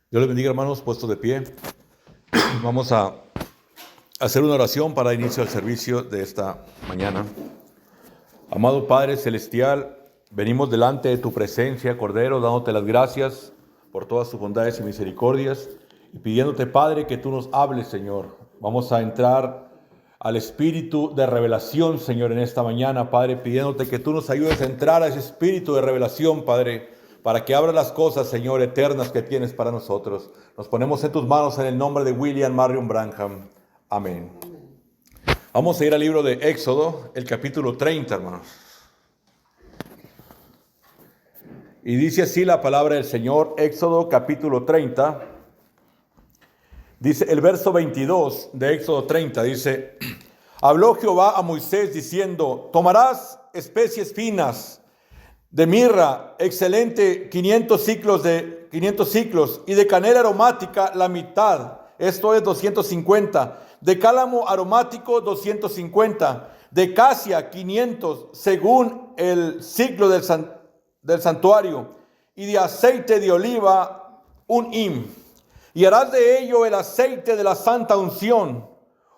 Dios les bendiga, hermanos, puestos de pie. Vamos a hacer una oración para el inicio del servicio de esta mañana. Amado Padre Celestial, venimos delante de tu presencia, Cordero, dándote las gracias por todas tus bondades y misericordias y pidiéndote, Padre, que tú nos hables, Señor. Vamos a entrar al espíritu de revelación, Señor, en esta mañana, Padre, pidiéndote que tú nos ayudes a entrar a ese espíritu de revelación, Padre, para que abra las cosas, Señor, eternas que tienes para nosotros. Nos ponemos en tus manos en el nombre de William Marion Branham. Amén. Vamos a ir al libro de Éxodo, el capítulo 30, hermanos. Y dice así la palabra del Señor, Éxodo capítulo 30. Dice el verso 22 de Éxodo 30, dice: Habló Jehová a Moisés diciendo: Tomarás especies finas de mirra, excelente, 500 ciclos, y de canela aromática la mitad, esto es 250, de cálamo aromático 250, de casia 500, según el ciclo del santuario, y de aceite de oliva un hin. Y harás de ello el aceite de la santa unción,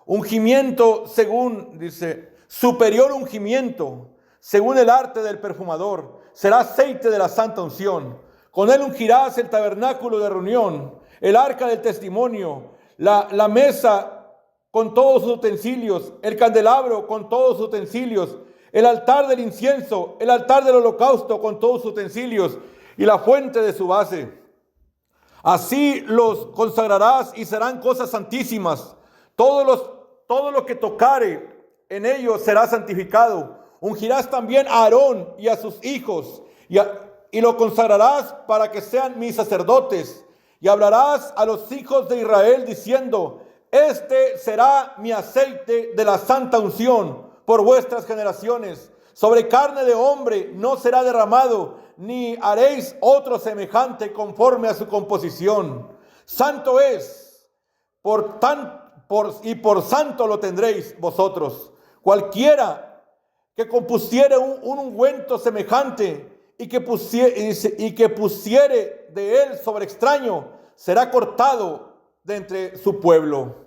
ungimiento según, dice, superior ungimiento, según el arte del perfumador, será aceite de la santa unción. Con él ungirás el tabernáculo de reunión, el arca del testimonio, la mesa con todos sus utensilios, el candelabro con todos sus utensilios, el altar del incienso, el altar del holocausto con todos sus utensilios y la fuente de su base. Así los consagrarás y serán cosas santísimas. Todo lo que tocare en ellos será santificado. Ungirás también a Aarón y a sus hijos y lo consagrarás para que sean mis sacerdotes. Y hablarás a los hijos de Israel diciendo: Este será mi aceite de la santa unción por vuestras generaciones. Sobre carne de hombre no será derramado, ni haréis otro semejante conforme a su composición. Santo es, por santo lo tendréis vosotros. Cualquiera que compusiere un ungüento semejante y que pusiere de él sobre extraño, será cortado de entre su pueblo.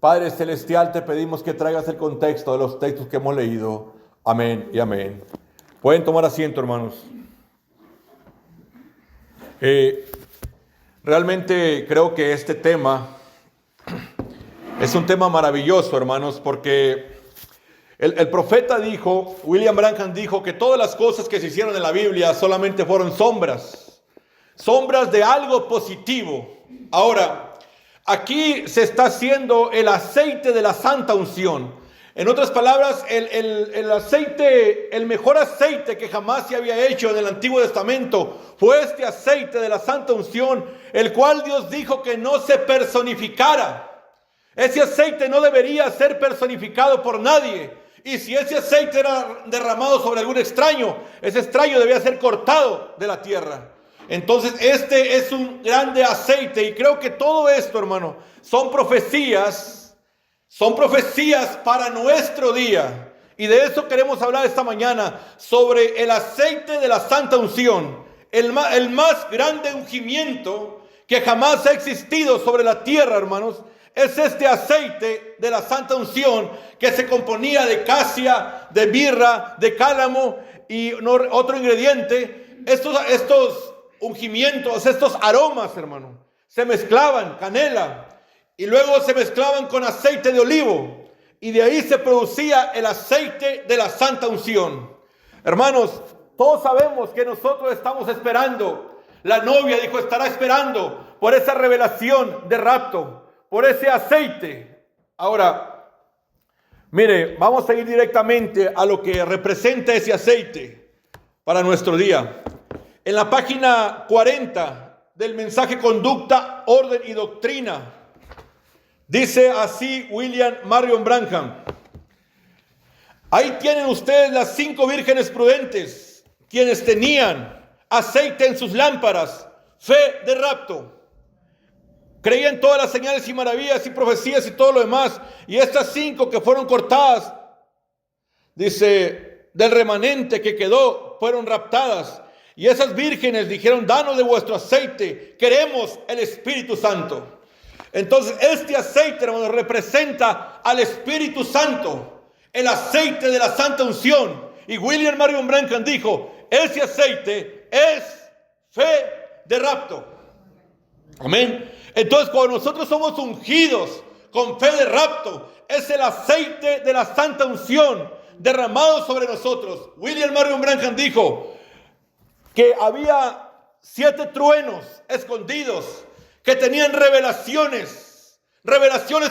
Padre Celestial, te pedimos que traigas el contexto de los textos que hemos leído. Amén y amén. Pueden tomar asiento, hermanos. Realmente creo que este tema es un tema maravilloso, hermanos, porque el profeta dijo, William Branham dijo, que todas las cosas que se hicieron en la Biblia solamente fueron sombras de algo positivo. Ahora, aquí se está haciendo el aceite de la santa unción. En otras palabras, el aceite, el mejor aceite que jamás se había hecho en el Antiguo Testamento fue este aceite de la santa unción, el cual Dios dijo que no se personificara. Ese aceite no debería ser personificado por nadie. Y si ese aceite era derramado sobre algún extraño, ese extraño debía ser cortado de la tierra. Entonces este es un grande aceite, y creo que todo esto, hermano, son profecías para nuestro día. Y de eso queremos hablar esta mañana, sobre el aceite de la santa unción, el más grande ungimiento que jamás ha existido sobre la tierra, hermanos. Es este aceite de la santa unción, que se componía de casia, de mirra, de cálamo y otro ingrediente. Estos ungimientos, estos aromas, hermano, se mezclaban, canela, y luego se mezclaban con aceite de olivo, y de ahí se producía el aceite de la santa unción. Hermanos, todos sabemos que nosotros estamos esperando. La novia dijo, estará esperando por esa revelación de rapto, por ese aceite. Ahora, mire, vamos a ir directamente a lo que representa ese aceite para nuestro día. En la página 40 del mensaje Conducta, Orden y Doctrina, dice así William Marion Branham: Ahí tienen ustedes las 5 vírgenes prudentes, quienes tenían aceite en sus lámparas, fe de rapto. Creían todas las señales y maravillas y profecías y todo lo demás. Y estas 5 que fueron cortadas, dice, del remanente que quedó, fueron raptadas. Y esas vírgenes dijeron, danos de vuestro aceite, queremos el Espíritu Santo. Entonces este aceite, hermanos, representa al Espíritu Santo, el aceite de la santa unción. Y William Marion Branham dijo, ese aceite es fe de rapto. Amén. Entonces cuando nosotros somos ungidos con fe de rapto, es el aceite de la santa unción derramado sobre nosotros. William Marion Branham dijo que había 7 truenos escondidos que tenían revelaciones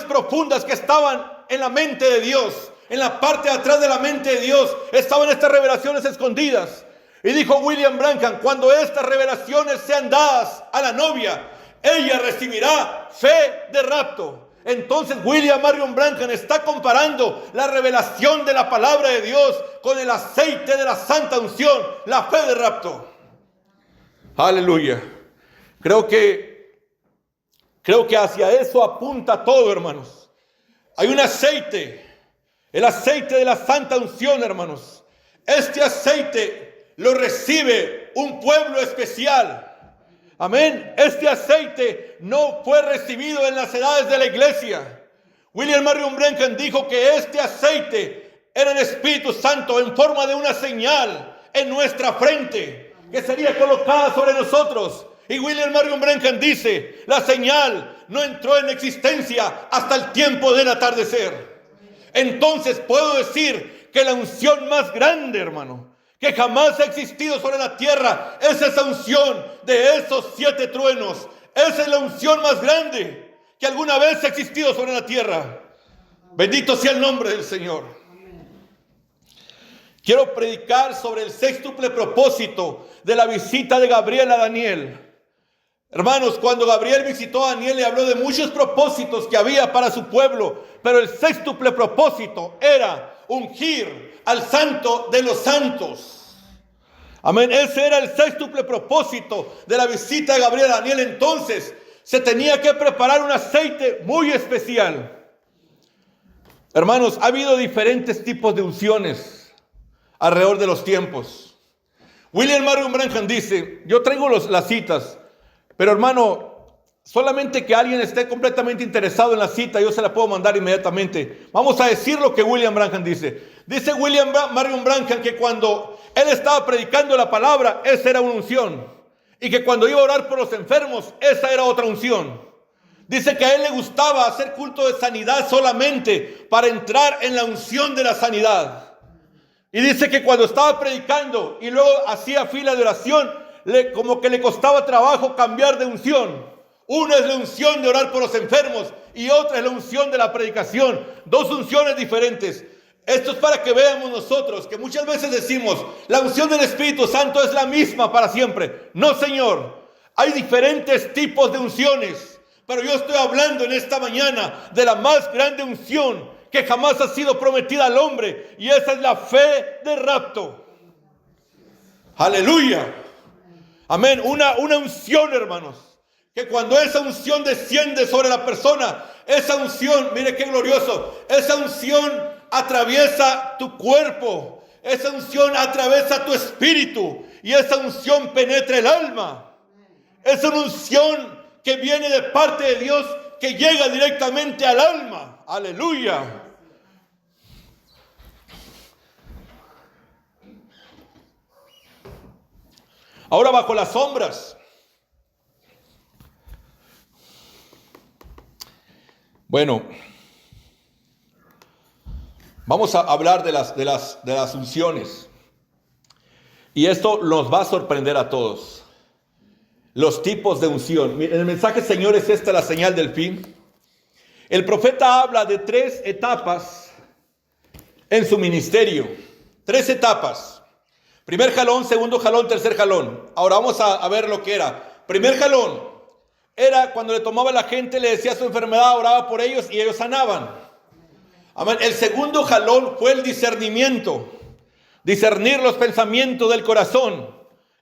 profundas que estaban en la mente de Dios. En la parte de atrás de la mente de Dios estaban estas revelaciones escondidas. Y dijo William Branham, cuando estas revelaciones sean dadas a la novia, ella recibirá fe de rapto. Entonces William Marion Branham está comparando la revelación de la palabra de Dios con el aceite de la santa unción, la fe de rapto. Aleluya. Creo que hacia eso apunta todo, hermanos. Hay un aceite, el aceite de la santa unción, hermanos. Este aceite lo recibe un pueblo especial. Amén. Este aceite no fue recibido en las edades de la iglesia. William Marion Branham dijo que este aceite era el Espíritu Santo en forma de una señal en nuestra frente que sería colocada sobre nosotros. Y William Marion Branham dice, la señal no entró en existencia hasta el tiempo del atardecer. Entonces puedo decir que la unción más grande, hermano, que jamás ha existido sobre la tierra, es esa unción de esos 7 truenos. Esa es la unción más grande que alguna vez ha existido sobre la tierra. Bendito sea el nombre del Señor. Quiero predicar sobre el sextuple propósito de la visita de Gabriel a Daniel. Hermanos, cuando Gabriel visitó a Daniel, le habló de muchos propósitos que había para su pueblo, pero el sextuple propósito era ungir al santo de los santos. Amén. Ese era el sextuple propósito de la visita de Gabriel a Daniel. Entonces se tenía que preparar un aceite muy especial. Hermanos, ha habido diferentes tipos de unciones alrededor de los tiempos. William Marion Branham dice, yo traigo las citas, pero hermano, solamente que alguien esté completamente interesado en la cita, yo se la puedo mandar inmediatamente. Vamos a decir lo que William Branham dice. Dice William Marion Branham que cuando él estaba predicando la palabra, esa era una unción. Y que cuando iba a orar por los enfermos, esa era otra unción. Dice que a él le gustaba hacer culto de sanidad solamente para entrar en la unción de la sanidad. Y dice que cuando estaba predicando y luego hacía fila de oración, como que le costaba trabajo cambiar de unción. Una es la unción de orar por los enfermos y otra es la unción de la predicación. 2 unciones diferentes. Esto es para que veamos nosotros que muchas veces decimos, la unción del Espíritu Santo es la misma para siempre. No, Señor. Hay diferentes tipos de unciones. Pero yo estoy hablando en esta mañana de la más grande unción que jamás ha sido prometida al hombre. Y esa es la fe de rapto. Aleluya. Amén. Una unción, hermanos. Que cuando esa unción desciende sobre la persona, esa unción, mire qué glorioso, esa unción atraviesa tu cuerpo, esa unción atraviesa tu espíritu y esa unción penetra el alma. Es una unción que viene de parte de Dios, que llega directamente al alma. Aleluya. Ahora bajo las sombras. Bueno, vamos a hablar de las unciones. Y esto nos va a sorprender a todos. Los tipos de unción. En el mensaje, Señor, es esta la señal del fin. El profeta habla de 3 etapas en su ministerio. 3 etapas. Primer jalón, segundo jalón, tercer jalón. Ahora vamos a ver lo que era. Primer jalón. Era cuando le tomaba a la gente, le decía su enfermedad, oraba por ellos y ellos sanaban. Amén. El segundo jalón fue el discernimiento. Discernir los pensamientos del corazón.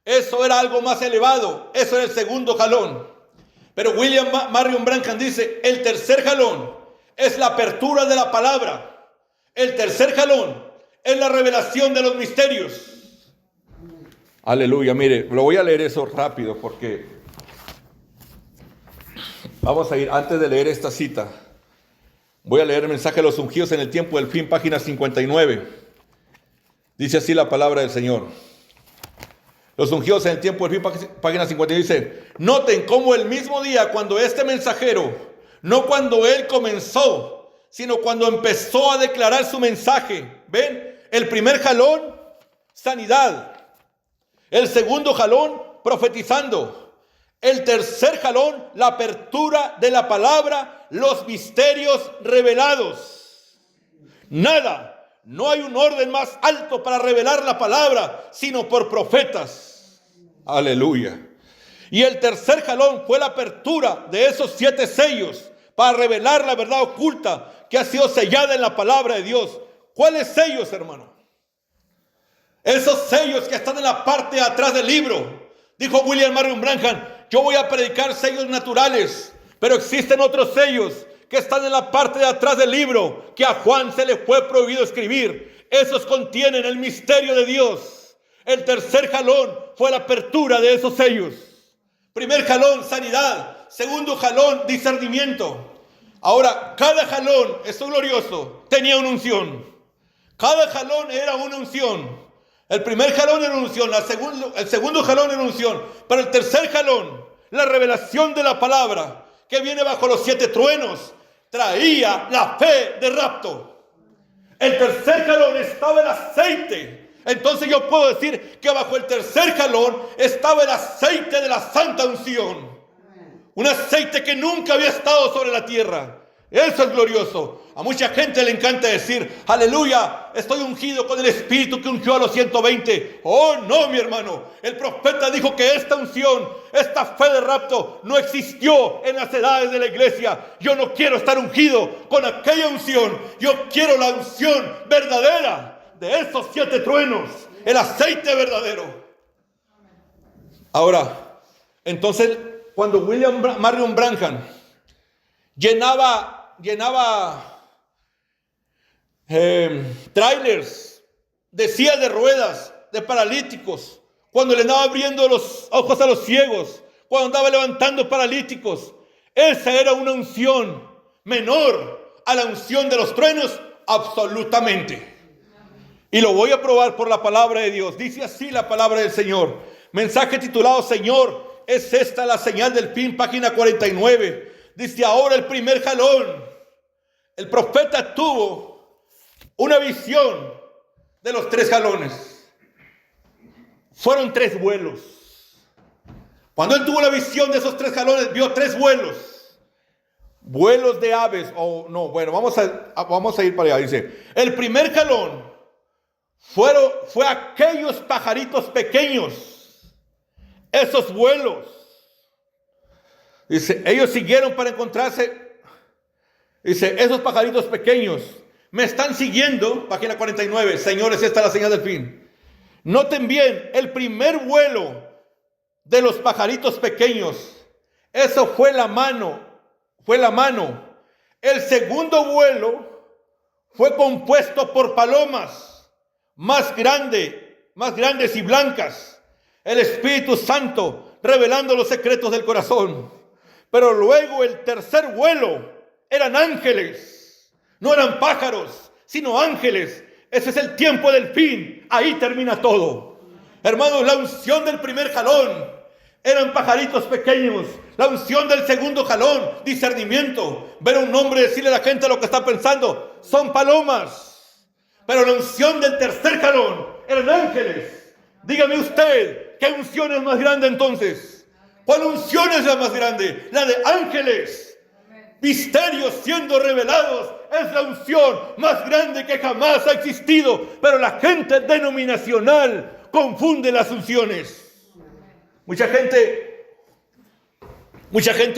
Eso era algo más elevado. Eso era el segundo jalón. Pero William Marion Branham dice, el tercer jalón es la apertura de la palabra. El tercer jalón es la revelación de los misterios. Aleluya. Mire, lo voy a leer eso rápido porque vamos a ir, antes de leer esta cita, voy a leer el mensaje de los ungidos en el tiempo del fin, página 59. Dice así la palabra del Señor. Los ungidos en el tiempo del fin, página 51, dice: noten cómo el mismo día cuando este mensajero, no cuando él comenzó, sino cuando empezó a declarar su mensaje. ¿Ven? El primer jalón, sanidad. El segundo jalón, profetizando. El tercer jalón, la apertura de la palabra, los misterios revelados. Nada, no hay un orden más alto para revelar la palabra, sino por profetas. Aleluya. Y el tercer jalón fue la apertura de esos 7 sellos para revelar la verdad oculta que ha sido sellada en la palabra de Dios. ¿Cuáles sellos, hermano? Esos sellos que están en la parte de atrás del libro. Dijo William Marion Branham: yo voy a predicar sellos naturales, pero existen otros sellos que están en la parte de atrás del libro que a Juan se le fue prohibido escribir. Esos contienen el misterio de Dios. El tercer jalón fue la apertura de esos sellos. Primer jalón, sanidad. Segundo jalón, discernimiento. Ahora, cada jalón, esto es glorioso, tenía una unción. Cada jalón era una unción. El primer jalón era una unción, el segundo jalón era una unción, pero el tercer jalón, la revelación de la palabra, que viene bajo los 7 truenos, traía la fe de rapto. El tercer jalón estaba el aceite. Entonces yo puedo decir que bajo el tercer jalón estaba el aceite de la santa unción. Un aceite que nunca había estado sobre la tierra. Eso es glorioso. A mucha gente le encanta decir: aleluya, estoy ungido con el Espíritu que ungió a los 120. Oh no, mi hermano. El profeta dijo que esta unción, esta fe de rapto no existió en las edades de la iglesia. Yo no quiero estar ungido con aquella unción. Yo quiero la unción verdadera de esos 7 truenos. El aceite verdadero. Ahora, entonces, cuando William Marion Branham llenaba trailers de sillas de ruedas, de paralíticos, cuando le andaba abriendo los ojos a los ciegos, cuando andaba levantando paralíticos, esa era una unción menor a la unción de los truenos, absolutamente. Y lo voy a probar por la palabra de Dios. Dice así la palabra del Señor. Mensaje titulado: Señor, ¿es esta la señal del fin? Página 49. Dice: ahora el primer jalón. El profeta tuvo una visión de los 3 jalones. Fueron 3 vuelos. Cuando él tuvo la visión de esos 3 jalones, vio 3 vuelos. Vuelos de aves. Vamos a ir para allá. Dice: el primer jalón fue aquellos pajaritos pequeños. Esos vuelos. Dice: ellos siguieron para encontrarse. Dice: esos pajaritos pequeños me están siguiendo. Página 49. Señores, esta es la señal del fin. Noten bien, el primer vuelo de los pajaritos pequeños, eso fue la mano. El segundo vuelo fue compuesto por palomas más grandes y blancas. El Espíritu Santo revelando los secretos del corazón. Pero luego el tercer vuelo eran ángeles. No eran pájaros, sino ángeles. Ese es el tiempo del fin. Ahí termina todo. Hermanos, la unción del primer jalón eran pajaritos pequeños. La unción del segundo jalón, discernimiento. Ver a un hombre decirle a la gente lo que está pensando, son palomas. Pero la unción del tercer jalón eran ángeles. Dígame usted, ¿qué unción es más grande entonces? ¿Cuál unción es la más grande? La de ángeles. Misterios siendo revelados. Es la unción más grande que jamás ha existido. Pero la gente denominacional confunde las unciones. Mucha gente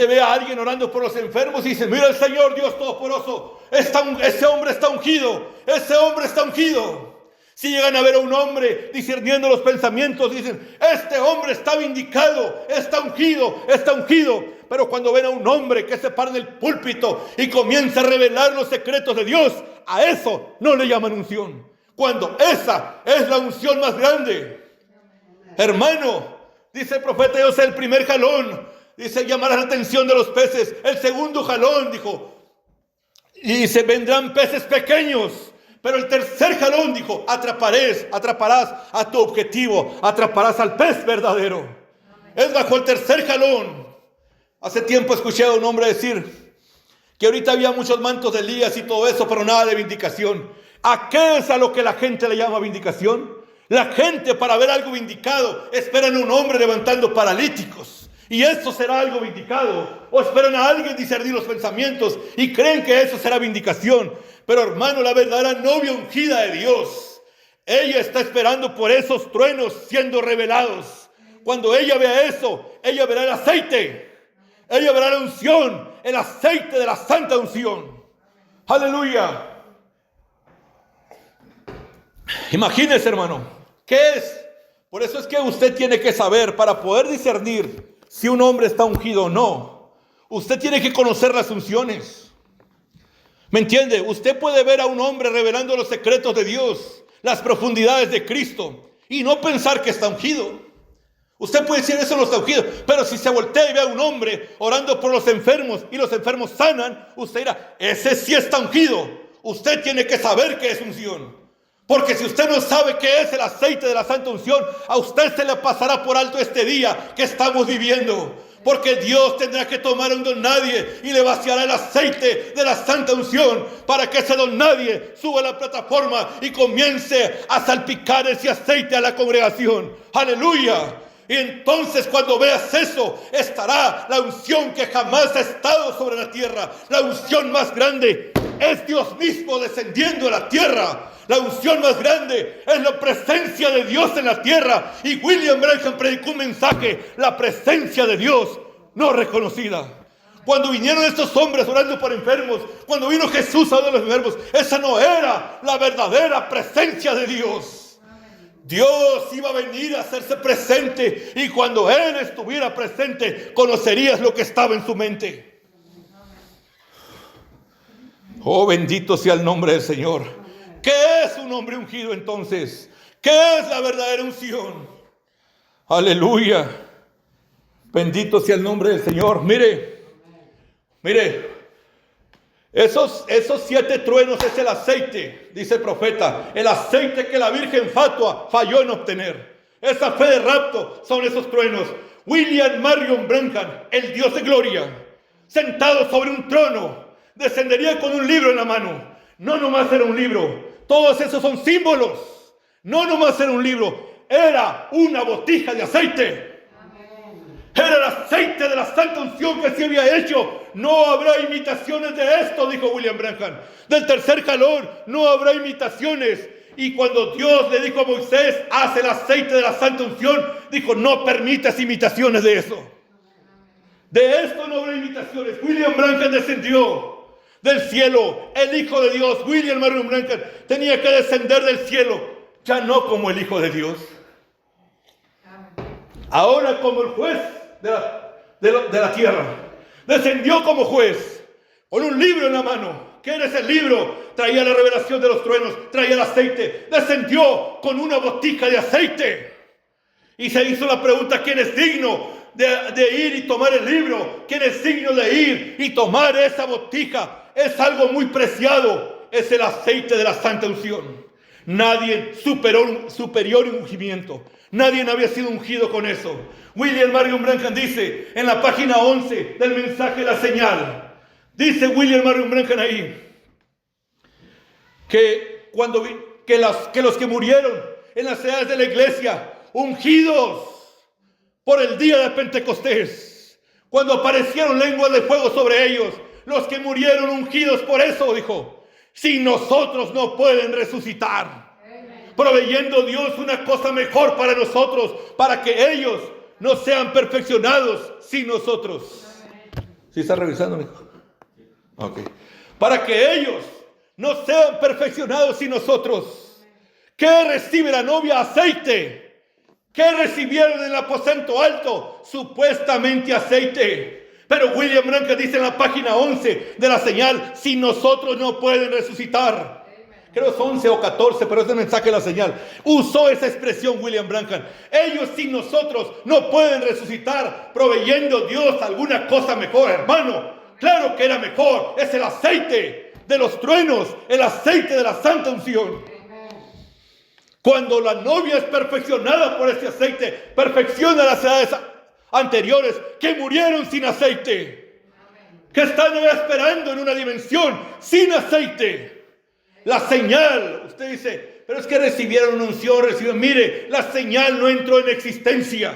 ve a alguien orando por los enfermos y dice: mira el Señor Dios Todopoderoso, ese hombre está ungido. Ese hombre está ungido. Si llegan a ver a un hombre discerniendo los pensamientos, dicen: este hombre está vindicado, está ungido. Pero cuando ven a un hombre que se para en el púlpito y comienza a revelar los secretos de Dios, a eso no le llaman unción. Cuando esa es la unción más grande. Hermano, dice el profeta, yo sé el primer jalón. Dice, llamarás la atención de los peces. El segundo jalón, dijo. Y dice, vendrán peces pequeños. Pero el tercer jalón, dijo, atraparás a tu objetivo. Atraparás al pez verdadero. Es bajo el tercer jalón. Hace tiempo escuché a un hombre decir que ahorita había muchos mantos de Elías y todo eso, pero nada de vindicación. ¿A qué es a lo que la gente le llama vindicación? La gente, para ver algo vindicado, esperan a un hombre levantando paralíticos. Y eso será algo vindicado. O esperan a alguien discernir los pensamientos y creen que eso será vindicación. Pero hermano, la verdadera novia ungida de Dios, ella está esperando por esos truenos siendo revelados. Cuando ella vea eso, ella verá el aceite. Ella verá la unción, el aceite de la santa unción. Aleluya. Imagínese, hermano, ¿qué es? Por eso es que usted tiene que saber, para poder discernir si un hombre está ungido o no, usted tiene que conocer las unciones. ¿Me entiende? Usted puede ver a un hombre revelando los secretos de Dios, las profundidades de Cristo, y no pensar que está ungido. Usted puede decir, eso no está ungido, pero si se voltea y ve a un hombre orando por los enfermos y los enfermos sanan, usted dirá, ese sí está ungido. Usted tiene que saber qué es unción. Porque si usted no sabe qué es el aceite de la santa unción, a usted se le pasará por alto este día que estamos viviendo. Porque Dios tendrá que tomar a un don nadie y le vaciará el aceite de la santa unción para que ese don nadie suba a la plataforma y comience a salpicar ese aceite a la congregación. ¡Aleluya! Y entonces cuando veas eso, estará la unción que jamás ha estado sobre la tierra. La unción más grande es Dios mismo descendiendo a la tierra. La unción más grande es la presencia de Dios en la tierra. Y William Branham predicó un mensaje, la presencia de Dios no reconocida. Cuando vinieron estos hombres orando por enfermos, cuando vino Jesús a los enfermos, esa no era la verdadera presencia de Dios. Dios iba a venir a hacerse presente, y cuando Él estuviera presente, conocerías lo que estaba en su mente. Oh, bendito sea el nombre del Señor. ¿Qué es un hombre ungido entonces? ¿Qué es la verdadera unción? Aleluya. Bendito sea el nombre del Señor. Mire. Esos 7 truenos es el aceite, dice el profeta. El aceite que la Virgen Fatua falló en obtener. Esa fe de rapto son esos truenos. William Marion Branham, el Dios de gloria, sentado sobre un trono, descendería con un libro en la mano. No nomás era un libro. Todos esos son símbolos. No nomás era un libro. Era una botija de aceite. Era el aceite de la santa unción que se había hecho. No habrá imitaciones de esto, dijo William Branham. Del tercer jalón no habrá imitaciones. Y cuando Dios le dijo a Moisés, haz el aceite de la santa unción, dijo, no permitas imitaciones de eso. De esto no habrá imitaciones. William Branham descendió del cielo. El Hijo de Dios, William Marion Branham, tenía que descender del cielo, ya no como el Hijo de Dios, ahora como el juez de la tierra. Descendió como juez, con un libro en la mano. ¿Qué era ese libro? Traía la revelación de los truenos, traía el aceite. Descendió con una botija de aceite. Y se hizo la pregunta, ¿quién es digno de ir y tomar el libro? ¿Quién es digno de ir y tomar esa botija? Es algo muy preciado. Es el aceite de la santa unción. Nadie superior ungimiento. Nadie había sido ungido con eso. William Marion Branham dice en la página 11 del mensaje La Señal. Dice William Marion Branham ahí que los que murieron en las edades de la iglesia, ungidos por el día de Pentecostés, cuando aparecieron lenguas de fuego sobre ellos, los que murieron ungidos por eso, dijo, sin nosotros no pueden resucitar. Proveyendo Dios una cosa mejor para nosotros, para que ellos no sean perfeccionados sin nosotros. ¿Sí está revisando, hijo? Ok. Para que ellos no sean perfeccionados sin nosotros. ¿Qué recibe la novia? Aceite. ¿Qué recibieron en el aposento alto? Supuestamente aceite. Pero William Branham dice en la página 11 de La Señal, sin nosotros no pueden resucitar. Creo es 11 o 14, pero es el mensaje de la señal. Usó esa expresión William Branham. Ellos sin nosotros no pueden resucitar proveyendo Dios alguna cosa mejor, hermano. Claro que era mejor. Es el aceite de los truenos, el aceite de la santa unción. Cuando la novia es perfeccionada por este aceite, perfecciona las edades anteriores que murieron sin aceite, que están esperando en una dimensión sin aceite. La señal, usted dice, pero es que recibieron una unción, mire, la señal no entró en existencia.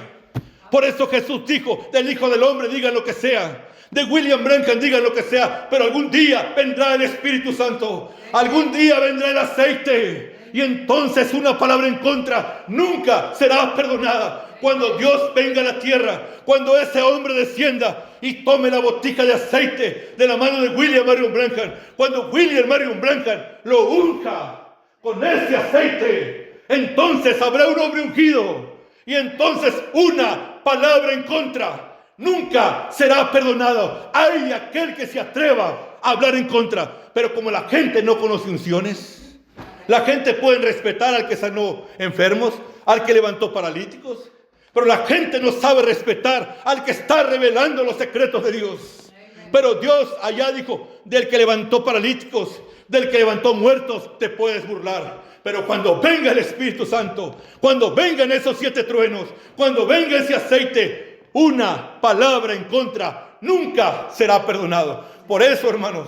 Por eso Jesús dijo, del Hijo del Hombre digan lo que sea, de William Branham digan lo que sea, pero algún día vendrá el Espíritu Santo, algún día vendrá el aceite, y entonces una palabra en contra nunca será perdonada. Cuando Dios venga a la tierra, cuando ese hombre descienda y tome la botija de aceite de la mano de William Marion Branham, cuando William Marion Branham lo unja con ese aceite, entonces habrá un hombre ungido, y entonces una palabra en contra nunca será perdonado. Hay de aquel que se atreva a hablar en contra. Pero como la gente no conoce unciones, la gente puede respetar al que sanó enfermos, al que levantó paralíticos, pero la gente no sabe respetar al que está revelando los secretos de Dios. Pero Dios allá dijo, del que levantó paralíticos, del que levantó muertos, te puedes burlar. Pero cuando venga el Espíritu Santo, cuando vengan esos 7 truenos, cuando venga ese aceite, una palabra en contra nunca será perdonado. Por eso, hermanos,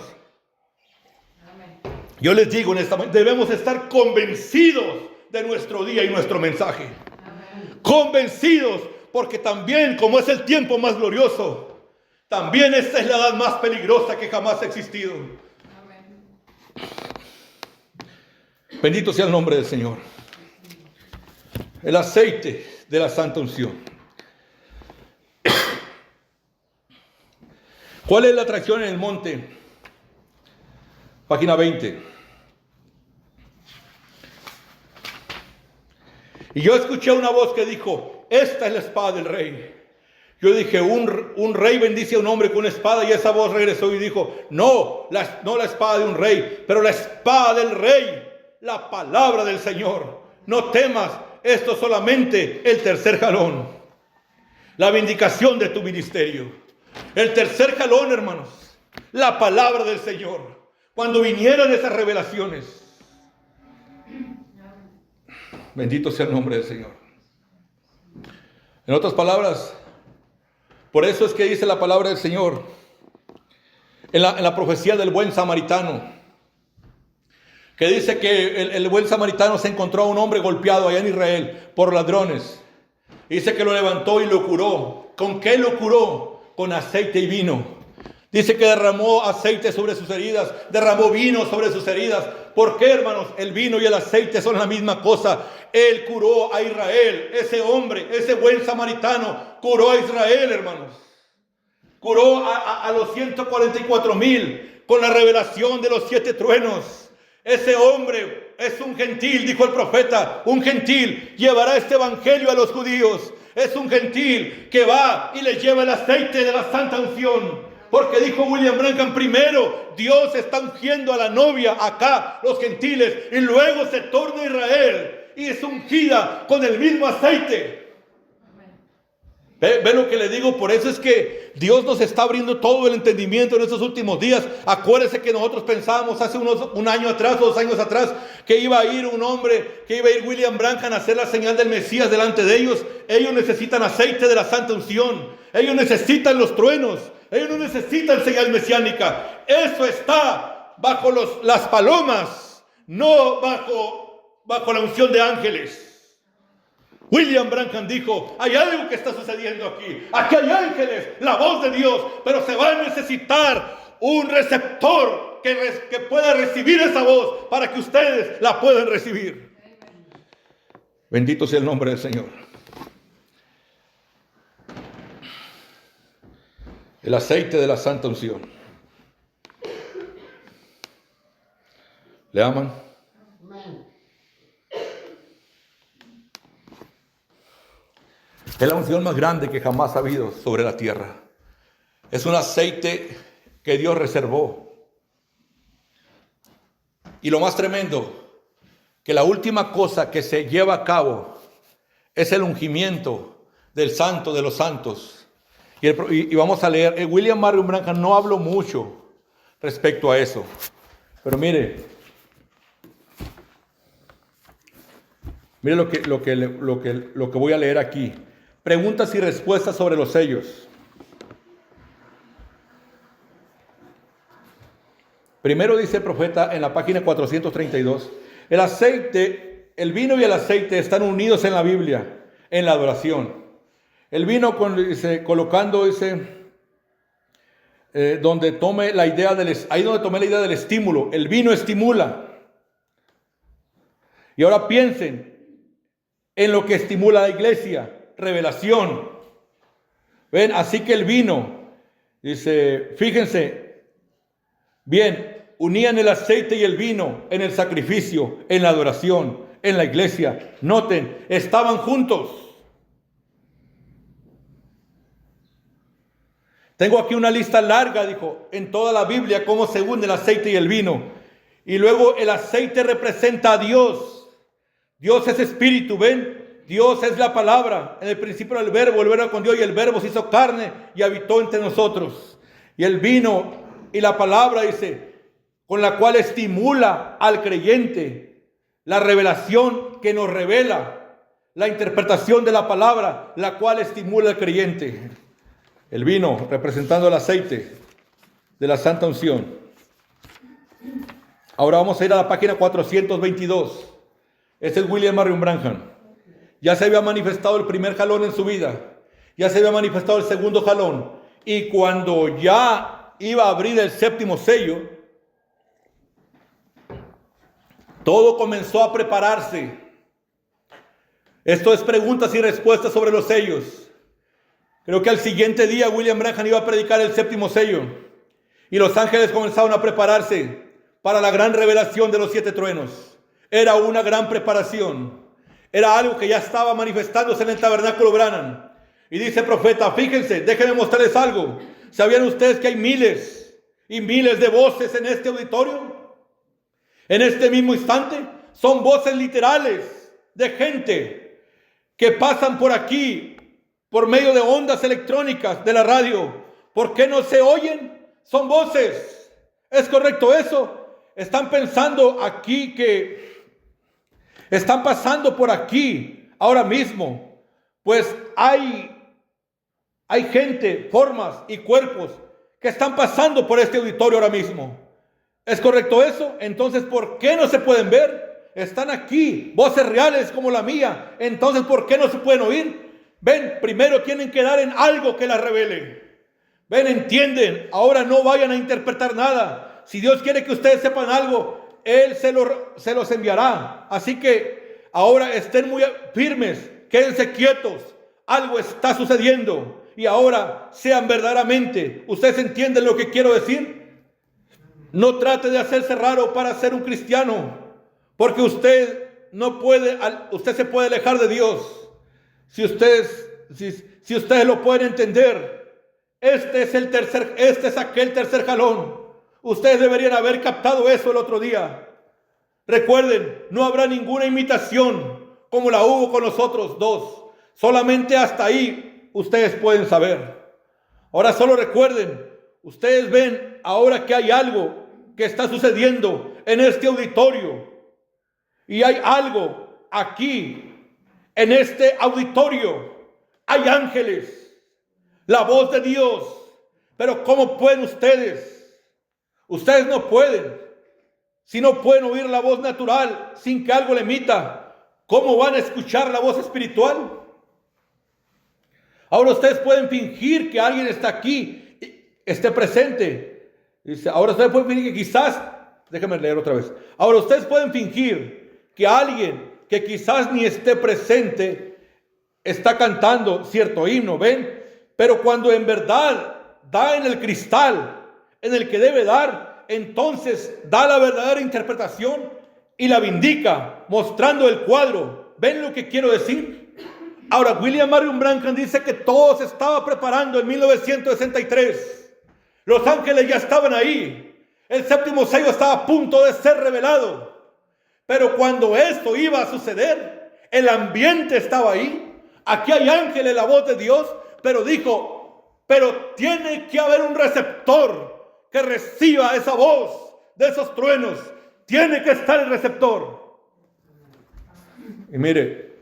yo les digo en esta mañana, debemos estar convencidos de nuestro día y nuestro mensaje. Convencidos, porque también, como es el tiempo más glorioso, también esta es la edad más peligrosa que jamás ha existido. Bendito sea el nombre del Señor. El aceite de la santa unción. ¿Cuál es la atracción en el monte? Página 20. Y yo escuché una voz que dijo, esta es la espada del rey. Yo dije, un rey bendice a un hombre con una espada, y esa voz regresó y dijo, no la espada de un rey, pero la espada del rey, la palabra del Señor. No temas, esto es solamente el tercer jalón, la vindicación de tu ministerio. El tercer jalón, hermanos, la palabra del Señor. Cuando vinieran esas revelaciones, bendito sea el nombre del Señor. En otras palabras, por eso es que dice la palabra del Señor en la profecía del buen samaritano, que dice que el buen samaritano se encontró a un hombre golpeado allá en Israel por ladrones. Dice que lo levantó y lo curó. ¿Con qué lo curó? Con aceite y vino. Dice que derramó aceite sobre sus heridas, derramó vino sobre sus heridas. ¿Por qué, hermanos? El vino y el aceite son la misma cosa. Él curó a Israel. Ese hombre, ese buen samaritano, curó a Israel, hermanos. Curó a los 144,000 con la revelación de los 7 truenos. Ese hombre es un gentil, dijo el profeta. Un gentil llevará este evangelio a los judíos. Es un gentil que va y les lleva el aceite de la santa unción. Porque dijo William Branham, primero Dios está ungiendo a la novia acá, los gentiles, y luego se torna a Israel y es ungida con el mismo aceite. ¿Ve lo que le digo? Por eso es que Dios nos está abriendo todo el entendimiento en estos últimos días. Acuérdese que nosotros pensábamos hace un año atrás, 2 años atrás, que iba a ir un hombre, que iba a ir William Branham a hacer la señal del Mesías delante de ellos. Ellos necesitan aceite de la santa unción. Ellos necesitan los truenos. Ellos no necesitan señal mesiánica. Eso está bajo las palomas, no bajo la unción de ángeles. William Branham dijo, hay algo que está sucediendo aquí. Aquí hay ángeles, la voz de Dios, pero se va a necesitar un receptor que pueda recibir esa voz para que ustedes la puedan recibir. Bendito sea el nombre del Señor. El aceite de la santa unción. ¿Le aman? Es la unción más grande que jamás ha habido sobre la tierra. Es un aceite que Dios reservó. Y lo más tremendo que la última cosa que se lleva a cabo es el ungimiento del Santo de los Santos. Y vamos a leer, William Marion Branham no habló mucho respecto a eso, pero mire lo que voy a leer aquí. Preguntas y respuestas sobre los sellos. Primero dice el profeta en la página 432, el aceite, el vino y el aceite están unidos en la Biblia, en la adoración. El vino colocando, donde tome la idea ahí donde tomé la idea del estímulo. El vino estimula. Y ahora piensen en lo que estimula la iglesia. Revelación. Ven, así que el vino, dice, fíjense, bien, unían el aceite y el vino en el sacrificio, en la adoración, en la iglesia. Noten, estaban juntos. Tengo aquí una lista larga, dijo, en toda la Biblia, cómo se une el aceite y el vino. Y luego el aceite representa a Dios. Dios es espíritu, ven. Dios es la palabra. En el principio era el verbo era con Dios y el verbo se hizo carne y habitó entre nosotros. Y el vino y la palabra, dice, con la cual estimula al creyente la revelación que nos revela, la interpretación de la palabra, la cual estimula al creyente. El vino representando el aceite de la santa unción. Ahora vamos a ir a la página 422. Este es William Marion Branham. Ya se había manifestado el primer jalón en su vida. Ya se había manifestado el segundo jalón. Y cuando ya iba a abrir el séptimo sello, todo comenzó a prepararse. Esto es preguntas y respuestas sobre los sellos. Creo que al siguiente día William Branham iba a predicar el séptimo sello. Y los ángeles comenzaron a prepararse para la gran revelación de los 7 truenos. Era una gran preparación. Era algo que ya estaba manifestándose en el tabernáculo Branham. Y dice el profeta, fíjense, déjenme mostrarles algo. ¿Sabían ustedes que hay miles y miles de voces en este auditorio? En este mismo instante, son voces literales de gente que pasan por aquí por medio de ondas electrónicas de la radio. ¿Por qué no se oyen? Son voces. ¿Es correcto eso? Están pensando aquí que están pasando por aquí ahora mismo. Pues hay gente, formas y cuerpos que están pasando por este auditorio ahora mismo. ¿Es correcto eso? Entonces, ¿por qué no se pueden ver? Están aquí, voces reales como la mía. Entonces, ¿por qué no se pueden oír? Ven, primero tienen que dar en algo que las revele. Ven, entienden. Ahora no vayan a interpretar nada. Si Dios quiere que ustedes sepan algo, Él se los enviará. Así que ahora estén muy firmes, quédense quietos. Algo está sucediendo. Y ahora sean verdaderamente. ¿Ustedes entienden lo que quiero decir? No trate de hacerse raro para ser un cristiano, porque usted se puede alejar de Dios. Si ustedes lo pueden entender, este es aquel tercer jalón. Ustedes deberían haber captado eso el otro día. Recuerden, no habrá ninguna imitación como la hubo con los otros dos. Solamente hasta ahí ustedes pueden saber. Ahora solo recuerden, ustedes ven ahora que hay algo que está sucediendo en este auditorio. Y hay algo aquí, en este auditorio. Hay ángeles, la voz de Dios. Pero ¿cómo pueden ustedes? Ustedes no pueden. Si no pueden oír la voz natural sin que algo le emita, ¿cómo van a escuchar la voz espiritual? Ahora ustedes pueden fingir que alguien está aquí, esté presente. Dice, ahora ustedes pueden fingir que quizás, déjenme leer otra vez. Ahora ustedes pueden fingir que alguien que quizás ni esté presente está cantando cierto himno, ¿ven? Pero cuando en verdad da en el cristal en el que debe dar, entonces da la verdadera interpretación y la vindica, mostrando el cuadro. ¿Ven lo que quiero decir? Ahora, William Marion Branham dice que todo se estaba preparando en 1963. Los ángeles ya estaban ahí. El séptimo sello estaba a punto de ser revelado. Pero cuando esto iba a suceder, el ambiente estaba ahí. Aquí hay ángeles, la voz de Dios, pero dijo, pero tiene que haber un receptor que reciba esa voz de esos truenos. Tiene que estar el receptor. Y mire,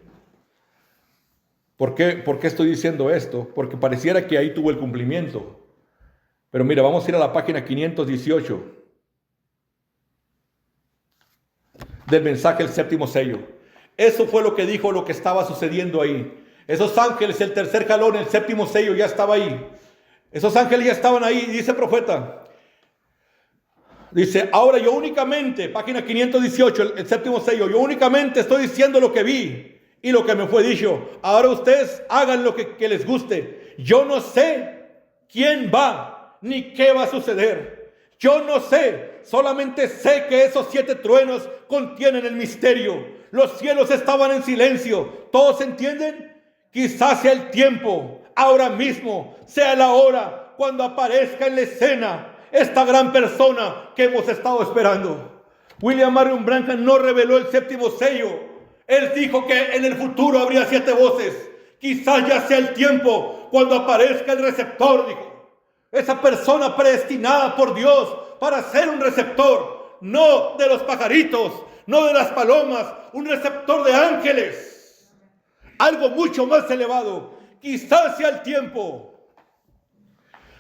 ¿por qué estoy diciendo esto? Porque pareciera que ahí tuvo el cumplimiento. Pero mira, vamos a ir a la página 518 del mensaje del séptimo sello. Eso fue lo que dijo, lo que estaba sucediendo ahí. Esos ángeles, el tercer jalón, el séptimo sello ya estaba ahí. Esos ángeles ya estaban ahí, dice el profeta. Dice, ahora yo únicamente, página 518, el séptimo sello, yo únicamente estoy diciendo lo que vi y lo que me fue dicho. Ahora ustedes hagan lo que les guste. Yo no sé quién va ni qué va a suceder. Yo no sé, solamente sé que esos 7 truenos contienen el misterio. Los cielos estaban en silencio. ¿Todos entienden? Quizás sea el tiempo, ahora mismo, sea la hora cuando aparezca en la escena esta gran persona que hemos estado esperando. William Marion Branham no reveló el séptimo sello. Él dijo que en el futuro habría 7 voces. Quizás ya sea el tiempo cuando aparezca el receptor, dijo. Esa persona predestinada por Dios para ser un receptor, no de los pajaritos, no de las palomas, un receptor de ángeles. Algo mucho más elevado. Quizás sea el tiempo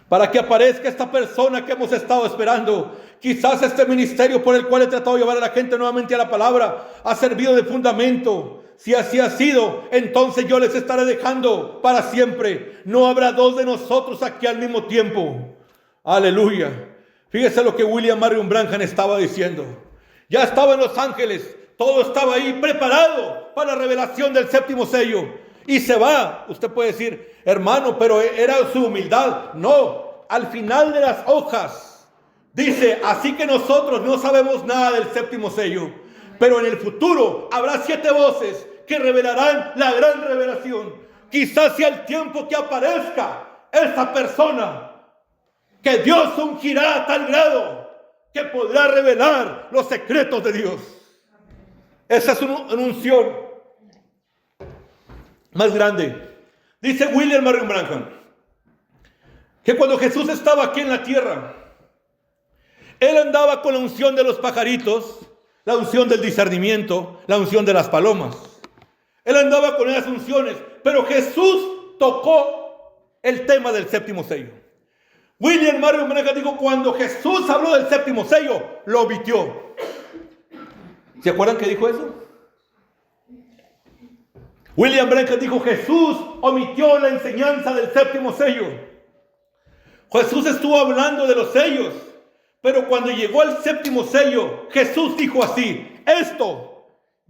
para que aparezca esta persona que hemos estado esperando. Quizás este ministerio por el cual he tratado de llevar a la gente nuevamente a la palabra ha servido de fundamento. Si así ha sido, entonces yo les estaré dejando para siempre. No habrá 2 de nosotros aquí al mismo tiempo. Aleluya. Fíjese lo que William Marion Branham estaba diciendo. Ya estaban los ángeles, todo estaba ahí preparado para la revelación del séptimo sello. Y se va. Usted puede decir, hermano, pero era su humildad. No, al final de las hojas dice, así que nosotros no sabemos nada del séptimo sello, pero en el futuro habrá 7 voces que revelarán la gran revelación. Quizás sea el tiempo que aparezca esa persona que Dios ungirá a tal grado que podrá revelar los secretos de Dios. Esa es una unción más grande. Dice William Marion Branham que cuando Jesús estaba aquí en la tierra, Él andaba con la unción de los pajaritos, la unción del discernimiento, la unción de las palomas. Él andaba con esas unciones, pero Jesús tocó el tema del séptimo sello. William Marion Branham dijo, cuando Jesús habló del séptimo sello, lo omitió. ¿Se acuerdan que dijo eso? William Branham dijo, Jesús omitió la enseñanza del séptimo sello. Jesús estuvo hablando de los sellos, pero cuando llegó al séptimo sello, Jesús dijo así, esto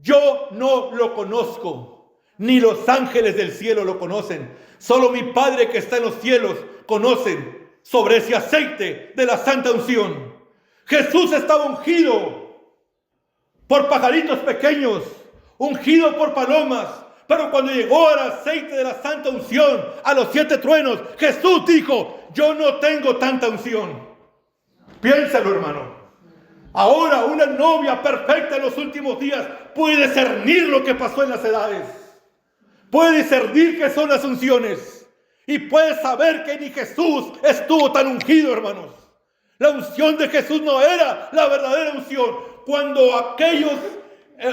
yo no lo conozco, ni los ángeles del cielo lo conocen. Solo mi Padre que está en los cielos conocen sobre ese aceite de la santa unción. Jesús estaba ungido por pajaritos pequeños, ungido por palomas, pero cuando llegó al aceite de la santa unción, a los 7 truenos, Jesús dijo, yo no tengo tanta unción. Piénsalo, hermano. Ahora una novia perfecta en los últimos días puede discernir lo que pasó en las edades. Puede discernir qué son las unciones. Y puede saber que ni Jesús estuvo tan ungido, hermanos. La unción de Jesús no era la verdadera unción. Cuando aquellos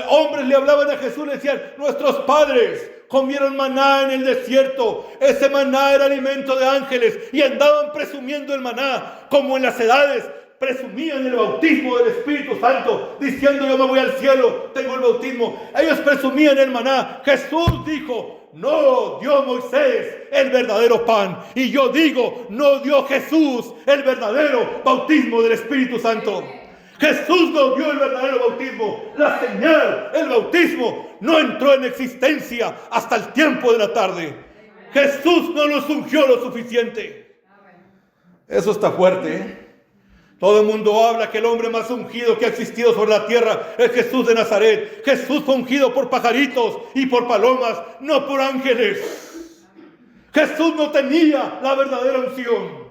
hombres le hablaban a Jesús, le decían, nuestros padres comieron maná en el desierto. Ese maná era alimento de ángeles y andaban presumiendo el maná, como en las edades presumían el bautismo del Espíritu Santo, diciendo yo me voy al cielo, tengo el bautismo. Ellos presumían el maná. Jesús dijo, no dio Moisés el verdadero pan, y yo digo, no dio Jesús el verdadero bautismo del Espíritu Santo. Jesús no dio el verdadero bautismo. La señal, el bautismo, no entró en existencia hasta el tiempo de la tarde. Jesús no los ungió lo suficiente. Eso está fuerte, ¿eh? Todo el mundo habla que el hombre más ungido que ha existido sobre la tierra es Jesús de Nazaret. Jesús fue ungido por pajaritos y por palomas, no por ángeles. Jesús no tenía la verdadera unción.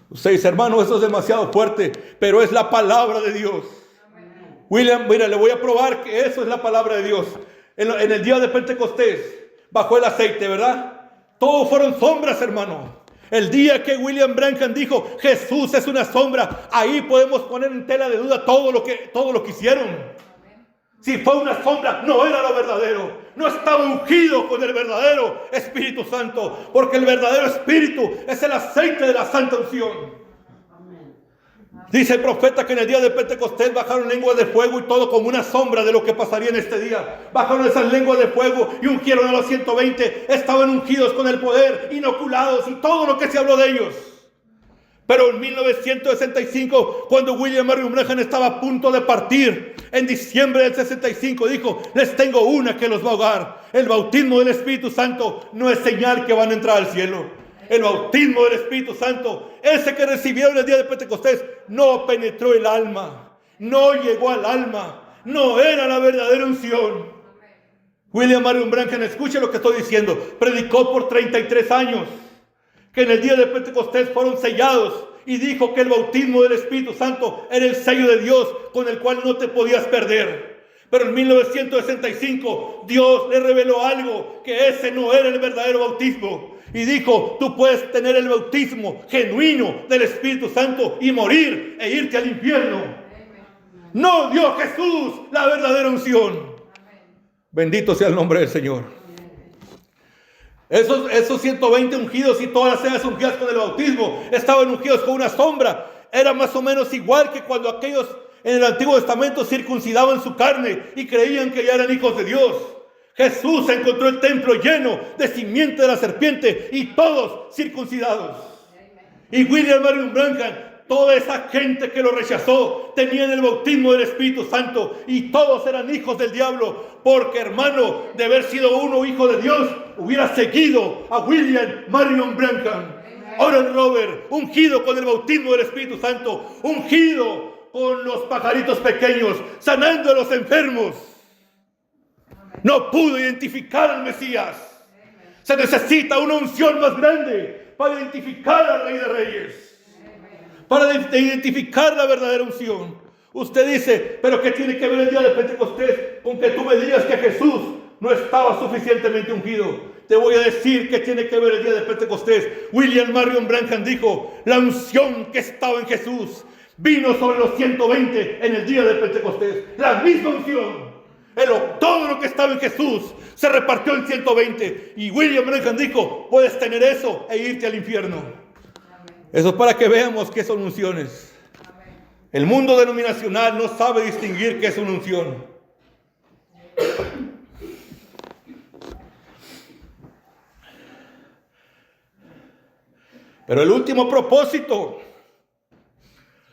Usted dice, hermano, eso es demasiado fuerte, pero es la palabra de Dios. William, mira, le voy a probar que eso es la palabra de Dios. En el día de Pentecostés bajó el aceite, ¿verdad? Todos fueron sombras, hermano. El día que William Branham dijo Jesús es una sombra, ahí podemos poner en tela de duda todo lo que hicieron. Si fue una sombra, no era lo verdadero. No estaba ungido con el verdadero Espíritu Santo, porque el verdadero Espíritu es el aceite de la santa unción. Dice el profeta que en el día de Pentecostés bajaron lenguas de fuego y todo como una sombra de lo que pasaría en este día. Bajaron esas lenguas de fuego y ungieron a los 120. Estaban ungidos con el poder, inoculados y todo lo que se habló de ellos. Pero en 1965, cuando William Marion Branham estaba a punto de partir, en diciembre del 65, dijo: les tengo una que los va a ahogar. El bautismo del Espíritu Santo no es señal que van a entrar al cielo. El bautismo del Espíritu Santo, ese que recibieron el día de Pentecostés, no penetró el alma, no llegó al alma, no era la verdadera unción. William Marion Branham, escuche lo que estoy diciendo, predicó por 33 años que en el día de Pentecostés fueron sellados y dijo que el bautismo del Espíritu Santo era el sello de Dios con el cual no te podías perder. Pero en 1965 Dios le reveló algo, que ese no era el verdadero bautismo. Y dijo: tú puedes tener el bautismo genuino del Espíritu Santo y morir e irte al infierno. No dio Jesús la verdadera unción. Bendito sea el nombre del Señor. Esos 120 ungidos y todas las ungidas con el bautismo estaban ungidos con una sombra. Era más o menos igual que cuando aquellos en el Antiguo Testamento circuncidaban su carne y creían que ya eran hijos de Dios. Jesús encontró el templo lleno de simiente de la serpiente y todos circuncidados. Y William Marion Branham, toda esa gente que lo rechazó, tenían el bautismo del Espíritu Santo y todos eran hijos del diablo, porque, hermano, de haber sido uno hijo de Dios, hubiera seguido a William Marion Branham. Oral Robert, ungido con el bautismo del Espíritu Santo, ungido con los pajaritos pequeños, sanando a los enfermos. No pudo identificar al Mesías. Se necesita una unción más grande para identificar al Rey de Reyes, para identificar la verdadera unción. Usted dice: pero ¿qué tiene que ver el día de Pentecostés con que tú me digas que Jesús no estaba suficientemente ungido? Te voy a decir que tiene que ver el día de Pentecostés. William Marion Branham dijo: la unción que estaba en Jesús vino sobre los 120 en el día de Pentecostés. La misma unción. Todo lo que estaba en Jesús se repartió en 120. Y William Branham dijo: puedes tener eso e irte al infierno. Eso es para que veamos qué son unciones. El mundo denominacional no sabe distinguir qué es una unción. Pero el último propósito,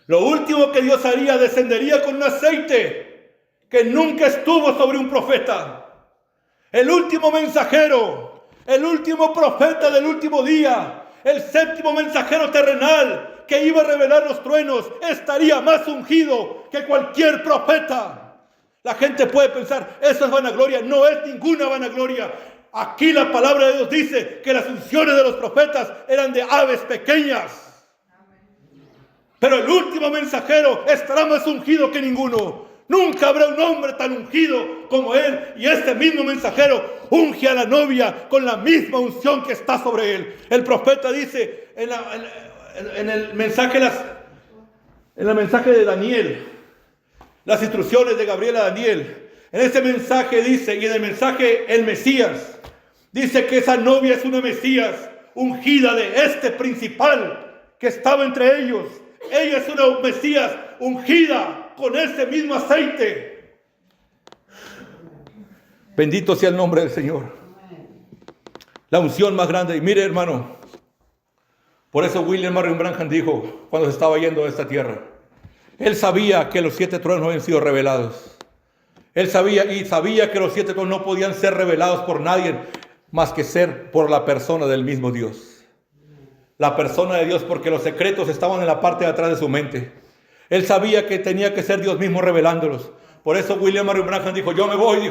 lo último que Dios haría, descendería con un aceite que nunca estuvo sobre un profeta. El último mensajero, el último profeta del último día, el séptimo mensajero terrenal que iba a revelar los truenos, estaría más ungido que cualquier profeta. La gente puede pensar: eso es vanagloria. No es ninguna vanagloria. Aquí la palabra de Dios dice que las unciones de los profetas eran de aves pequeñas. Pero el último mensajero estará más ungido que ninguno. Nunca habrá un hombre tan ungido como él. Y este mismo mensajero unge a la novia con la misma unción que está sobre él. El profeta dice en el mensaje de Daniel, las instrucciones de Gabriel a Daniel. En ese mensaje dice, y en el mensaje el Mesías, dice que esa novia es una Mesías ungida de este principal que estaba entre ellos. Ella es una Mesías ungida con ese mismo aceite. Bendito sea el nombre del Señor. La unción más grande. Y mire, hermano, por eso William Marion Branham dijo, cuando se estaba yendo de esta tierra, él sabía que los 7 tronos habían sido revelados. Él sabía que los 7 tronos no podían ser revelados por nadie más que ser por la persona del mismo Dios. La persona de Dios, porque los secretos estaban en la parte de atrás de su mente. Él sabía que tenía que ser Dios mismo revelándolos. Por eso William Marion Branham dijo: yo me voy,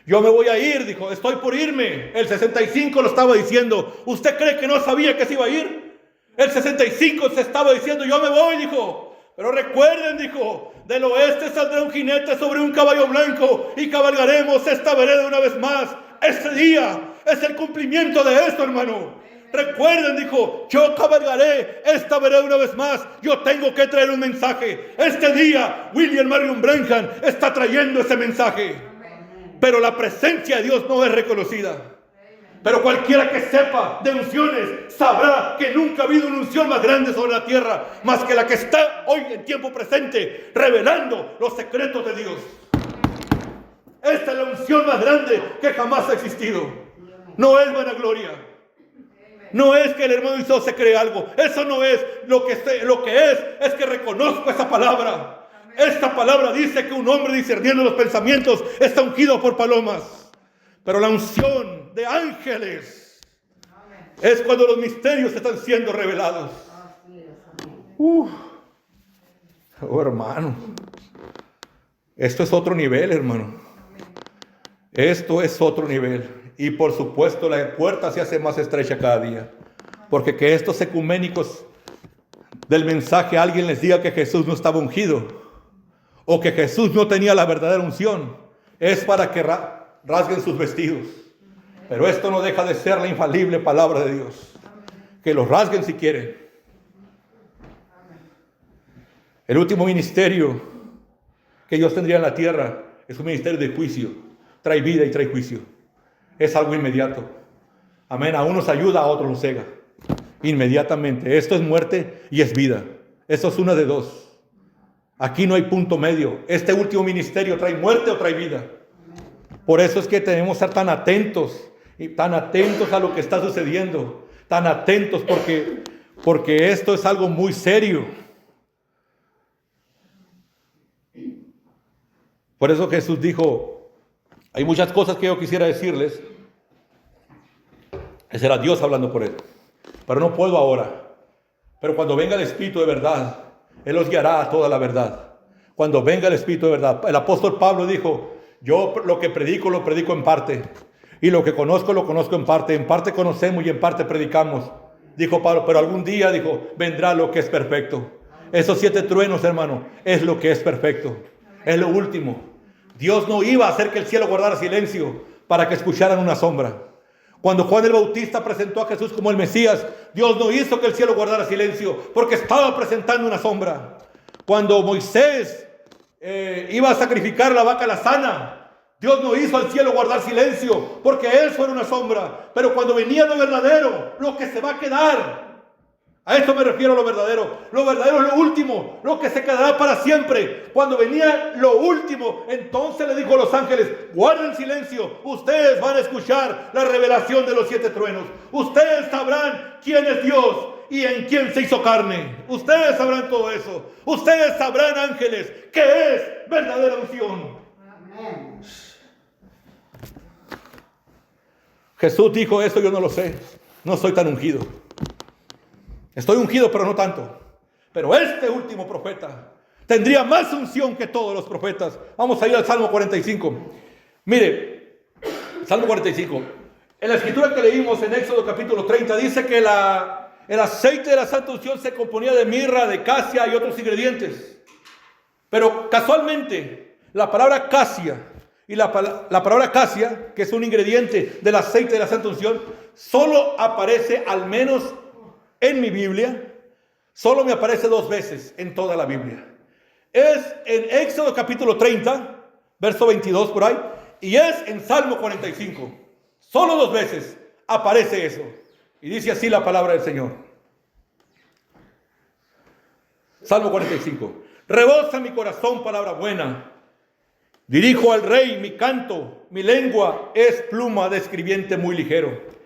yo me voy a ir, dijo, estoy por irme. El 65 lo estaba diciendo. ¿Usted cree que no sabía que se iba a ir? El 65 se estaba diciendo: yo me voy, dijo. Pero recuerden, dijo, Del oeste saldrá un jinete sobre un caballo blanco y cabalgaremos esta vereda una vez más. Este día es el cumplimiento de esto, hermano. Recuerden, dijo, yo cabalgaré esta vereda una vez más. Yo tengo que traer un mensaje. Este día William Marion Branham está trayendo ese mensaje. Pero la presencia de Dios no es reconocida. Pero cualquiera que sepa de unciones sabrá que nunca ha habido una unción más grande sobre la tierra, más que la que está hoy en tiempo presente, revelando los secretos de Dios. Esta es la unción más grande que jamás ha existido. No es vanagloria. No es que el hermano Isao se cree algo. Eso no es lo que es que reconozco esa palabra. Esta palabra dice que un hombre discerniendo los pensamientos está ungido por palomas. Pero la unción de ángeles es cuando los misterios están siendo revelados. Oh, hermano. Esto es otro nivel, hermano. Esto es otro nivel. Y por supuesto la puerta se hace más estrecha cada día. Porque que estos ecuménicos del mensaje alguien les diga que Jesús no estaba ungido, o que Jesús no tenía la verdadera unción, es para que rasguen sus vestidos. Pero esto no deja de ser la infalible palabra de Dios. Que los rasguen si quieren. El último ministerio que Dios tendría en la tierra es un ministerio de juicio. Trae vida y trae juicio. Es algo inmediato. Amén. A unos ayuda, a otros los cega. Inmediatamente. Esto es muerte y es vida. Eso es una de dos. Aquí no hay punto medio. Este último ministerio trae muerte o trae vida. Por eso es que tenemos que estar tan atentos a lo que está sucediendo. Tan atentos porque esto es algo muy serio. Por eso Jesús dijo, hay muchas cosas que yo quisiera decirles. Ese era Dios hablando por él. Pero no puedo ahora. Pero cuando venga el Espíritu de verdad, Él los guiará a toda la verdad. Cuando venga el Espíritu de verdad. El apóstol Pablo dijo, yo lo que predico, lo predico en parte. Y lo que conozco, lo conozco en parte. En parte conocemos y en parte predicamos. Dijo Pablo, pero algún día, dijo, vendrá lo que es perfecto. Esos 7 truenos, hermano, es lo que es perfecto. Es lo último. Dios no iba a hacer que el cielo guardara silencio para que escucharan una sombra. Cuando Juan el Bautista presentó a Jesús como el Mesías, Dios no hizo que el cielo guardara silencio porque estaba presentando una sombra. Cuando Moisés iba a sacrificar la vaca lazana, Dios no hizo al cielo guardar silencio porque él fuera una sombra. Pero cuando venía lo verdadero, lo que se va a quedar, a esto me refiero a lo verdadero. Lo verdadero es lo último, lo que se quedará para siempre. Cuando venía lo último, entonces le dijo a los ángeles, guarden silencio, ustedes van a escuchar la revelación de los 7 truenos. Ustedes sabrán quién es Dios y en quién se hizo carne. Ustedes sabrán todo eso. Ustedes sabrán, ángeles, qué es verdadera unción. Amén. Jesús dijo, eso yo no lo sé, no soy tan ungido. Estoy ungido, pero no tanto. Pero este último profeta tendría más unción que todos los profetas. Vamos a ir al Salmo 45. Mire, Salmo 45. En la escritura que leímos en Éxodo capítulo 30, dice que el aceite de la santa unción se componía de mirra, de casia y otros ingredientes. Pero casualmente, la palabra casia y la palabra casia, que es un ingrediente del aceite de la santa unción, solo aparece al menos en mi Biblia, solo me aparece 2 veces en toda la Biblia. Es en Éxodo capítulo 30, verso 22 por ahí, y es en Salmo 45. Solo 2 veces aparece eso. Y dice así la palabra del Señor. Salmo 45. Rebosa mi corazón palabra buena. Dirijo al rey mi canto, mi lengua es pluma de escribiente muy ligero.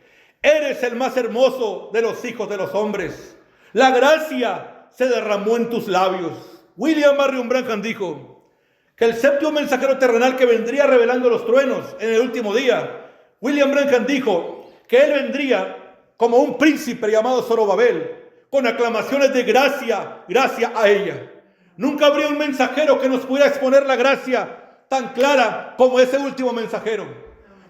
Eres el más hermoso de los hijos de los hombres. La gracia se derramó en tus labios. William Marion Branham dijo que el 7º mensajero terrenal que vendría revelando los truenos en el último día, William Branham dijo que él vendría como un príncipe llamado Zorobabel, con aclamaciones de gracia, gracia a ella. Nunca habría un mensajero que nos pudiera exponer la gracia tan clara como ese último mensajero.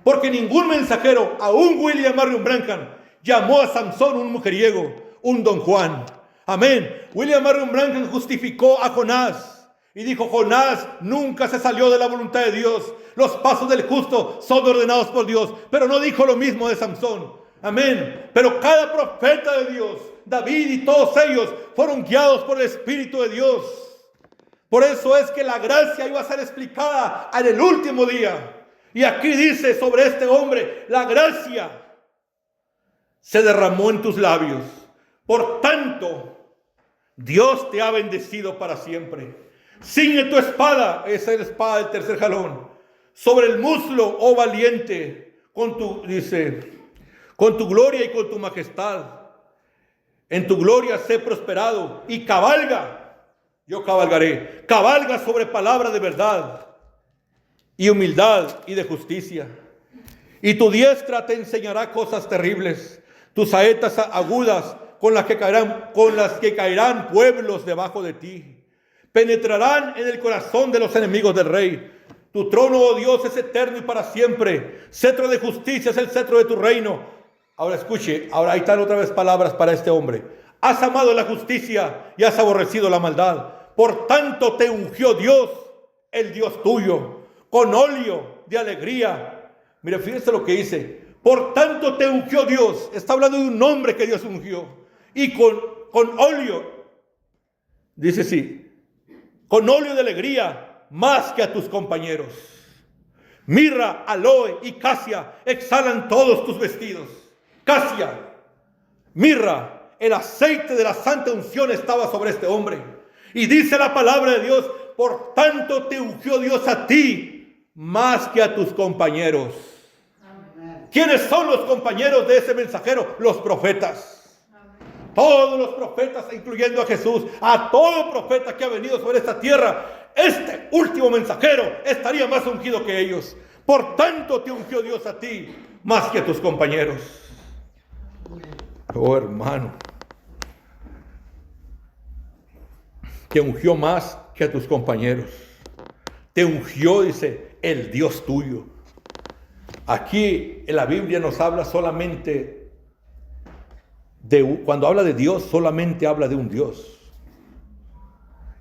Porque ningún mensajero, aún William Marion Branham, llamó a Samson un mujeriego, un Don Juan. Amén. William Marion Branham justificó a Jonás Y dijo: Jonás nunca se salió de la voluntad de Dios. Los pasos del justo son ordenados por Dios. Pero no dijo lo mismo de Samson. Amén. Pero cada profeta de Dios, David y todos ellos, fueron guiados por el Espíritu de Dios. Por eso es que la gracia iba a ser explicada en el último día. Y aquí dice sobre este hombre: la gracia se derramó en tus labios. Por tanto, Dios te ha bendecido para siempre. Ciñe tu espada, esa es la espada del tercer jalón, sobre el muslo, oh valiente, con tu gloria y con tu majestad. En tu gloria sé prosperado y cabalga. Yo cabalgaré. Cabalga sobre palabra de verdad y humildad y de justicia. Y tu diestra te enseñará cosas terribles. Tus saetas agudas con las que caerán pueblos debajo de ti. Penetrarán en el corazón de los enemigos del rey. Tu trono, oh Dios, es eterno y para siempre. Cetro de justicia es el cetro de tu reino. Ahora escuche, ahora ahí están otra vez palabras para este hombre. Has amado la justicia y has aborrecido la maldad. Por tanto te ungió Dios, el Dios tuyo, con óleo de alegría. Mire, fíjense lo que dice. Por tanto te ungió Dios. Está hablando de un hombre que Dios ungió. Y con óleo, dice sí, con óleo de alegría, más que a tus compañeros. Mirra, aloe y casia exhalan todos tus vestidos. Casia, mirra, el aceite de la santa unción estaba sobre este hombre. Y dice la palabra de Dios: por tanto te ungió Dios a ti, más que a tus compañeros. Amén. ¿Quiénes son los compañeros de ese mensajero? Los profetas. Todos los profetas, incluyendo a Jesús, a todo profeta que ha venido sobre esta tierra, este último mensajero estaría más ungido que ellos. Por tanto te ungió Dios a ti, más que a tus compañeros. Oh hermano, te ungió más que a tus compañeros. Te ungió, dice, el Dios tuyo. Aquí en la Biblia nos habla solamente cuando habla de Dios, solamente habla de un Dios.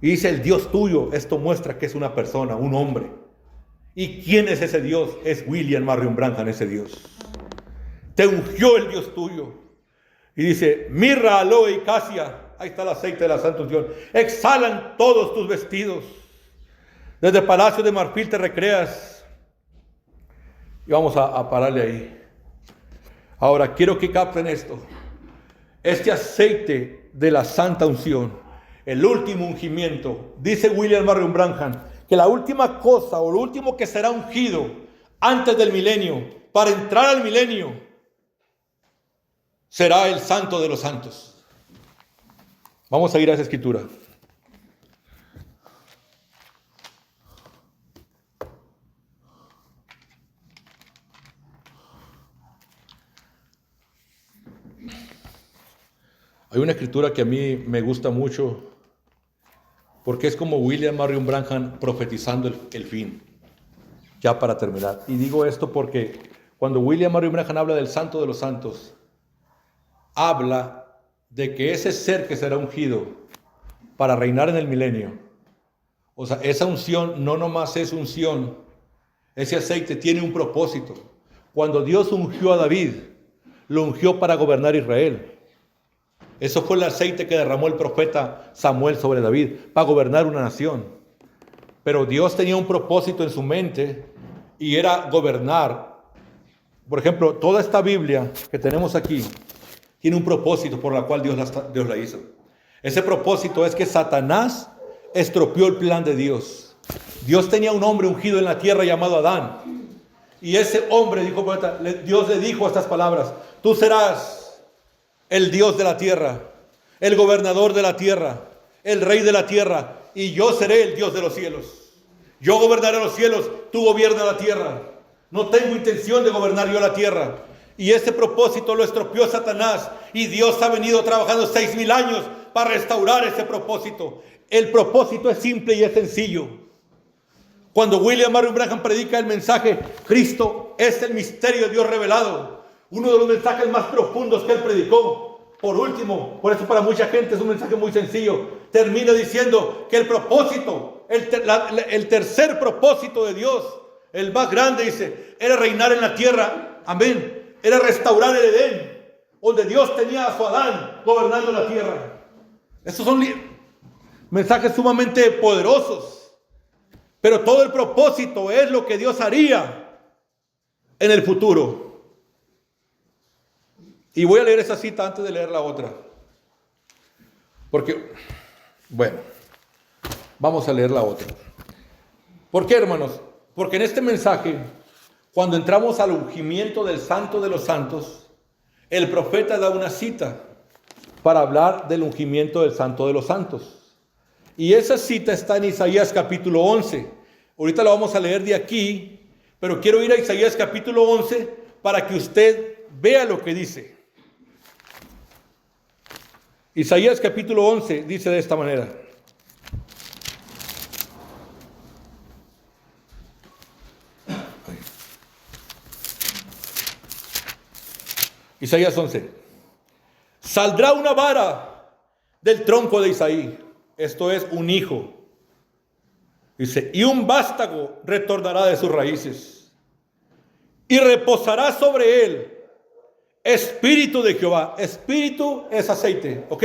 Y dice el Dios tuyo. Esto muestra que es una persona, un hombre. ¿Y quién es ese Dios? Es William Marion Branham, ese Dios. Te ungió el Dios tuyo. Y dice: mirra, aloe y casia. Ahí está el aceite de la santa unción. Exhalan todos tus vestidos. Desde el palacio de marfil te recreas. Y vamos a pararle ahí. Ahora quiero que capten esto. Este aceite de la santa unción, el último ungimiento, dice William Marion Branham, que la última cosa o lo último que será ungido antes del milenio, para entrar al milenio, será el santo de los santos. Vamos a ir a esa escritura. Hay una escritura que a mí me gusta mucho porque es como William Marion Branham profetizando el fin. Ya para terminar. Y digo esto porque cuando William Marion Branham habla del santo de los santos, habla de que ese ser que será ungido para reinar en el milenio, o sea, esa unción no nomás es unción, ese aceite tiene un propósito. Cuando Dios ungió a David, lo ungió para gobernar Israel. Eso fue el aceite que derramó el profeta Samuel sobre David, para gobernar una nación. Pero Dios tenía un propósito en su mente y era gobernar. Por ejemplo, toda esta Biblia que tenemos aquí tiene un propósito por el cual Dios la hizo. Ese propósito es que Satanás estropeó el plan de Dios. Dios tenía un hombre ungido en la tierra llamado Adán. Y ese hombre, Dios le dijo estas palabras: tú serás el Dios de la tierra, el gobernador de la tierra, el rey de la tierra, y yo seré el Dios de los cielos. Yo gobernaré los cielos, tú gobierna la tierra. No tengo intención de gobernar yo la tierra. Y ese propósito lo estropeó Satanás, y Dios ha venido trabajando 6,000 años para restaurar ese propósito. El propósito es simple y es sencillo. Cuando William Marion Branham predica el mensaje, Cristo es el misterio de Dios revelado, uno de los mensajes más profundos que él predicó. Por último, por eso para mucha gente es un mensaje muy sencillo. termina diciendo que el propósito, el tercer propósito de Dios, el más grande, dice, era reinar en la tierra. Amén. Era restaurar el Edén, donde Dios tenía a su Adán gobernando la tierra. Esos son mensajes sumamente poderosos. Pero todo el propósito es lo que Dios haría en el futuro. Y voy a leer esa cita antes de leer la otra. Porque, bueno, vamos a leer la otra. ¿Por qué, hermanos? Porque en este mensaje, cuando entramos al ungimiento del Santo de los Santos, el profeta da una cita para hablar del ungimiento del Santo de los Santos. Y esa cita está en Isaías capítulo 11. Ahorita la vamos a leer de aquí, pero quiero ir a Isaías capítulo 11 para que usted vea lo que dice. Isaías capítulo 11 dice de esta manera. Isaías 11. Saldrá una vara del tronco de Isaí. Esto es un hijo. Dice, y un vástago retornará de sus raíces. Y reposará sobre él espíritu de Jehová. Espíritu es aceite, ¿ok?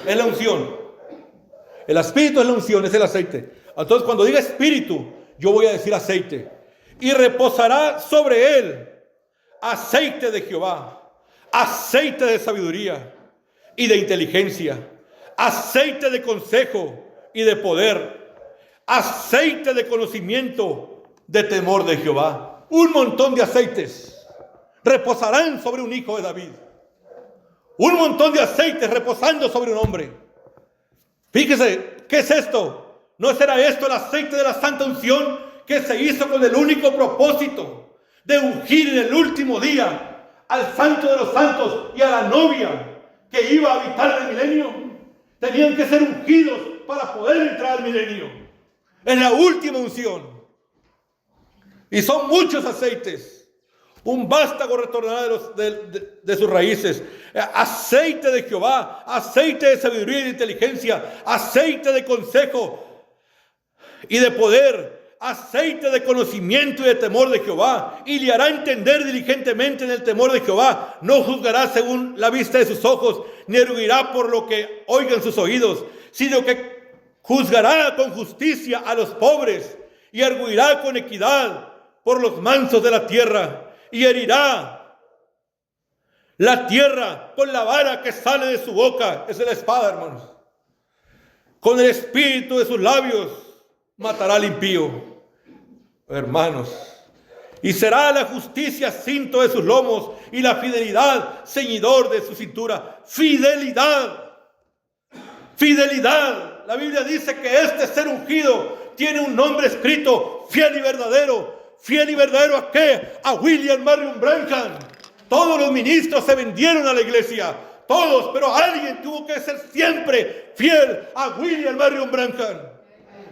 Es la unción. El espíritu es la unción, es el aceite. Entonces cuando diga espíritu, yo voy a decir aceite. Y reposará sobre él aceite de Jehová. Aceite de sabiduría y de inteligencia, aceite de consejo y de poder, aceite de conocimiento, de temor de Jehová. Un montón de aceites reposarán sobre un hijo de David. Un montón de aceites reposando sobre un hombre. Fíjese, ¿qué es esto? ¿No será esto el aceite de la santa unción que se hizo con el único propósito de ungir en el último día al Santo de los Santos y a la novia que iba a habitar el milenio? Tenían que ser ungidos para poder entrar al milenio. En la última unción. Y son muchos aceites. Un vástago retornará de sus raíces. Aceite de Jehová, aceite de sabiduría y de inteligencia, aceite de consejo y de poder, aceite de conocimiento y de temor de Jehová, y le hará entender diligentemente en el temor de Jehová. No juzgará según la vista de sus ojos, ni erguirá por lo que oigan sus oídos, sino que juzgará con justicia a los pobres, y arguirá con equidad por los mansos de la tierra, y herirá la tierra con la vara que sale de su boca. Esa es la espada, hermanos. Con el espíritu de sus labios matará al impío. Hermanos, y será la justicia cinto de sus lomos y la fidelidad ceñidor de su cintura. Fidelidad, fidelidad. La Biblia dice que este ser ungido tiene un nombre escrito: fiel y verdadero. ¿Fiel y verdadero a qué? A William Marion Branham. Todos los ministros se vendieron a la iglesia, todos, pero alguien tuvo que ser siempre fiel a William Marion Branham.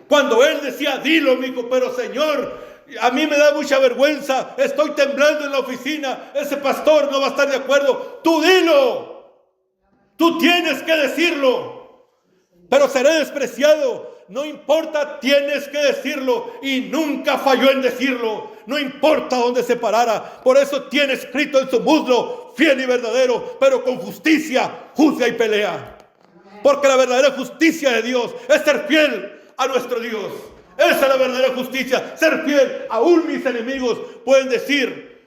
Cuando él decía, dilo, mijo, pero Señor, a mí me da mucha vergüenza, estoy temblando en la oficina, ese pastor no va a estar de acuerdo. Tú dilo, tú tienes que decirlo, pero seré despreciado. No importa, tienes que decirlo, y nunca falló en decirlo. No importa dónde se parara. Por eso tiene escrito en su muslo: fiel y verdadero, pero con justicia juzga y pelea. Porque la verdadera justicia de Dios es ser fiel a nuestro Dios. Esa es la verdadera justicia, ser fiel. Aún mis enemigos pueden decir,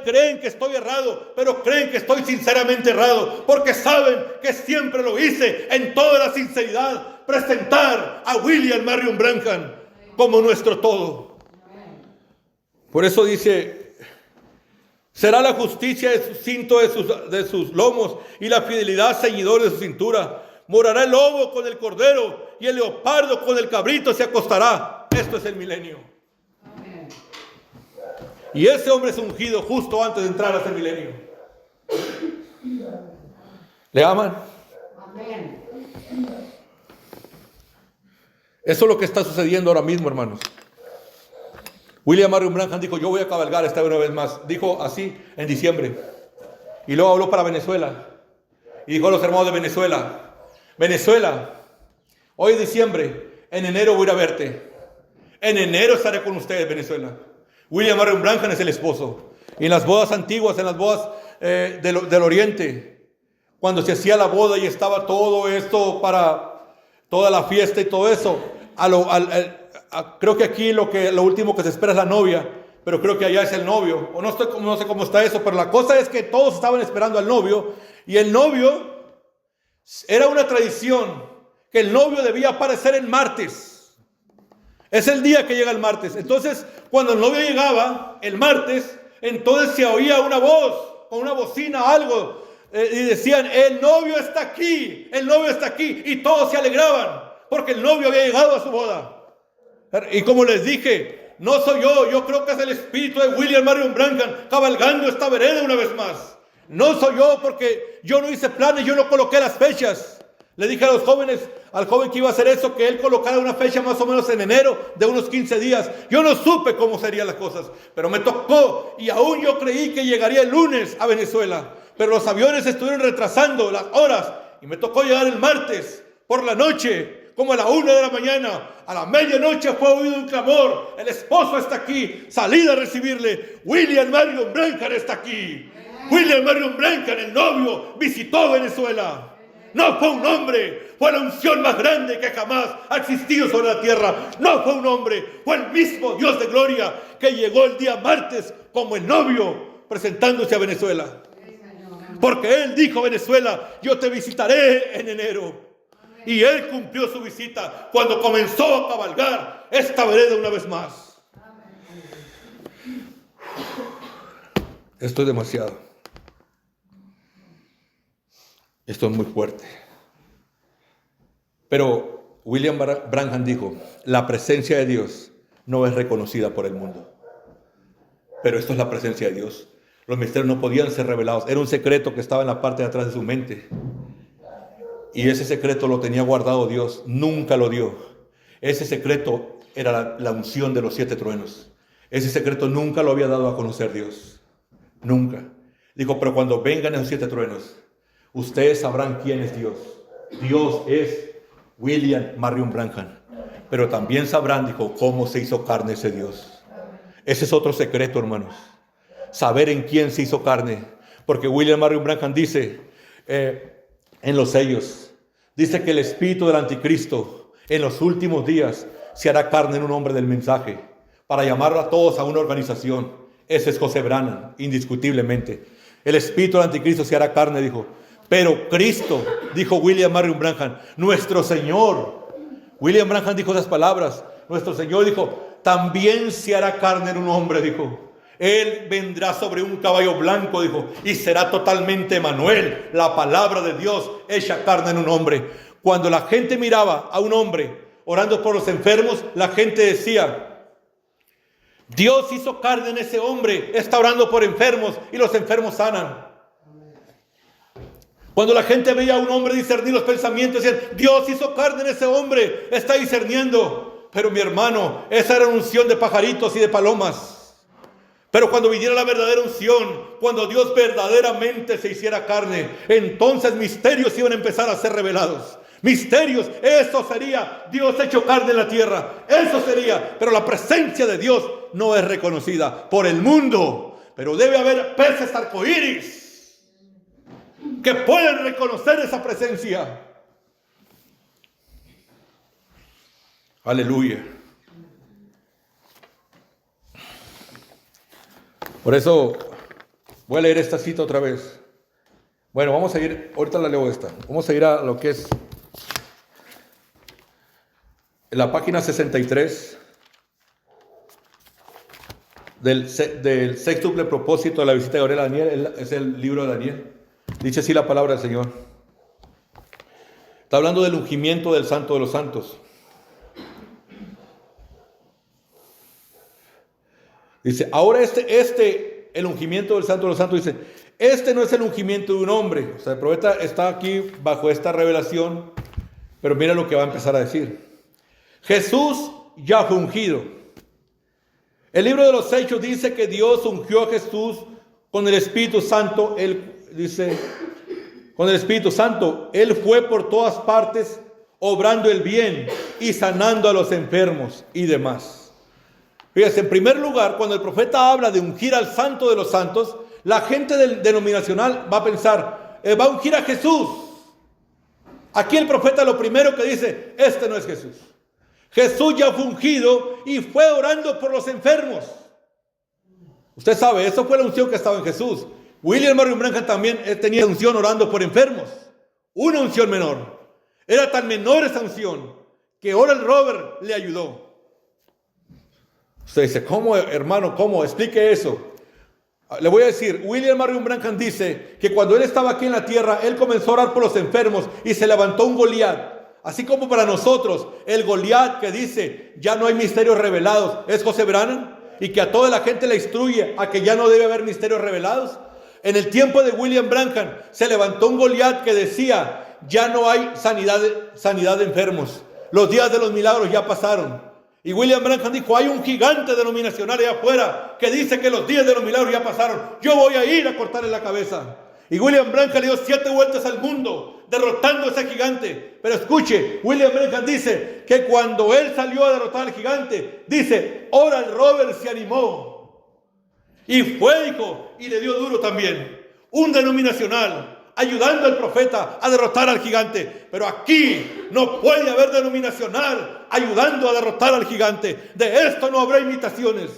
creen que estoy errado, pero creen que estoy sinceramente errado, porque saben que siempre lo hice en toda la sinceridad. Presentar a William Marion Branham como nuestro todo. Por eso dice: será la justicia de su cinto de sus lomos, y la fidelidad ceñidor de su cintura. Morará el lobo con el cordero, y el leopardo con el cabrito se acostará. Esto es el milenio. Y ese hombre es ungido justo antes de entrar a ese milenio. ¿Le aman? Amén. Eso es lo que está sucediendo ahora mismo, hermanos. William Marion Branham dijo: yo voy a cabalgar esta una vez más. Dijo así en diciembre. Y luego habló para Venezuela. Y dijo a los hermanos de Venezuela: Venezuela, Hoy es diciembre, en enero voy a ir a verte. En enero estaré con ustedes, Venezuela. William Marion Branham es el esposo. Y en las bodas antiguas, en las bodas del Oriente, cuando se hacía la boda y estaba todo esto para toda la fiesta y todo eso, creo que aquí lo último que se espera es la novia, pero creo que allá es el novio, o no sé cómo está eso, pero la cosa es que todos estaban esperando al novio, y el novio era una tradición que el novio debía aparecer el martes. Es el día que llega el martes. Entonces, cuando el novio llegaba el martes, entonces se oía una voz, con una bocina, algo, y decían, el novio está aquí, y todos se alegraban, porque el novio había llegado a su boda. Y como les dije, no soy yo creo que es el espíritu de William Marion Branham cabalgando esta vereda una vez más. No soy yo, porque yo no hice planes, yo no coloqué las fechas. Le dije a los jóvenes, al joven que iba a hacer eso, que él colocara una fecha más o menos en enero de unos 15 días. Yo no supe cómo serían las cosas, pero me tocó, y aún yo creí que llegaría el lunes a Venezuela. Pero los aviones estuvieron retrasando las horas, y me tocó llegar el martes por la noche, como a la 1 de la mañana. A la medianoche fue oído un clamor: el esposo está aquí, salid a recibirle. William Marion Branham está aquí. William Marion Branham, el novio, visitó Venezuela. No fue un hombre, fue la unción más grande que jamás ha existido sobre la tierra. No fue un hombre, fue el mismo Dios de gloria que llegó el día martes como el novio presentándose a Venezuela. Porque Él dijo: Venezuela, yo te visitaré en enero. Y Él cumplió su visita cuando comenzó a cabalgar esta vereda una vez más. Esto es demasiado. Esto es muy fuerte. Pero William Branham dijo: la presencia de Dios no es reconocida por el mundo. Pero esto es la presencia de Dios. Los misterios no podían ser revelados. Era un secreto que estaba en la parte de atrás de su mente. Y ese secreto lo tenía guardado Dios. Nunca lo dio. Ese secreto era la unción de los 7 truenos. Ese secreto nunca lo había dado a conocer Dios. Nunca. Dijo: pero cuando vengan esos 7 truenos, ustedes sabrán quién es Dios. Dios es William Marion Branham. Pero también sabrán, dijo, cómo se hizo carne ese Dios. Ese es otro secreto, hermanos. Saber en quién se hizo carne. Porque William Marion Branham dice en los sellos, dice que el espíritu del anticristo en los últimos días se hará carne en un hombre del mensaje para llamar a todos a una organización. Ese es José Branham, indiscutiblemente. El espíritu del anticristo se hará carne, dijo. Pero Cristo, dijo William Marion Branham, nuestro Señor. William Branham dijo esas palabras. Nuestro Señor dijo: también se hará carne en un hombre, dijo. Él vendrá sobre un caballo blanco, dijo, y será totalmente Emmanuel, la palabra de Dios hecha carne en un hombre. Cuando la gente miraba a un hombre orando por los enfermos, la gente decía: Dios hizo carne en ese hombre, está orando por enfermos y los enfermos sanan. Cuando la gente veía a un hombre discernir los pensamientos, decían: Dios hizo carne en ese hombre, está discerniendo. Pero mi hermano, esa era una unción de pajaritos y de palomas. Pero cuando viniera la verdadera unción, cuando Dios verdaderamente se hiciera carne, entonces misterios iban a empezar a ser revelados. Misterios, eso sería Dios hecho carne en la tierra. Eso sería, pero la presencia de Dios no es reconocida por el mundo. Pero debe haber peces arcoíris que pueden reconocer esa presencia. Aleluya. Por eso voy a leer esta cita otra vez. Bueno, vamos a ir, ahorita la leo esta. Vamos a ir a lo que es la página 63 del sextuple propósito de la visita de Gabriel a Daniel. Es el libro de Daniel. Dice así la palabra del Señor. Está hablando del ungimiento del Santo de los Santos. Dice: ahora el ungimiento del Santo de los Santos, dice, este no es el ungimiento de un hombre. O sea, el profeta está aquí bajo esta revelación, pero mira lo que va a empezar a decir. Jesús ya fue ungido. El libro de los Hechos dice que Dios ungió a Jesús con el Espíritu Santo. Él dice, con el Espíritu Santo, Él fue por todas partes obrando el bien y sanando a los enfermos y demás. Fíjense, en primer lugar, cuando el profeta habla de ungir al santo de los santos, la gente del denominacional va a pensar, va a ungir a Jesús. Aquí el profeta lo primero que dice, este no es Jesús. Jesús ya fue ungido y fue orando por los enfermos. Usted sabe, eso fue la unción que estaba en Jesús. William Marion Branham también tenía unción orando por enfermos. Una unción menor. Era tan menor esa unción que Oral Robert le ayudó. Usted dice, ¿cómo, hermano? ¿Cómo? Explique eso. Le voy a decir, William Marion Branham dice que cuando él estaba aquí en la tierra, él comenzó a orar por los enfermos y se levantó un Goliat. Así como para nosotros, el Goliat que dice, ya no hay misterios revelados, es José Branham, y que a toda la gente le instruye a que ya no debe haber misterios revelados. En el tiempo de William Branham se levantó un Goliat que decía, ya no hay sanidad de enfermos. Los días de los milagros ya pasaron. Y William Branham dijo, hay un gigante denominacional allá afuera que dice que los días de los milagros ya pasaron. Yo voy a ir a cortarle la cabeza. Y William Branham le dio 7 vueltas al mundo, derrotando a ese gigante. Pero escuche, William Branham dice que cuando él salió a derrotar al gigante, dice, Oral Robert se animó. Y fue, dijo, y le dio duro también. Un denominacional ayudando al profeta a derrotar al gigante. Pero aquí no puede haber denominacional ayudando a derrotar al gigante. De esto no habrá imitaciones.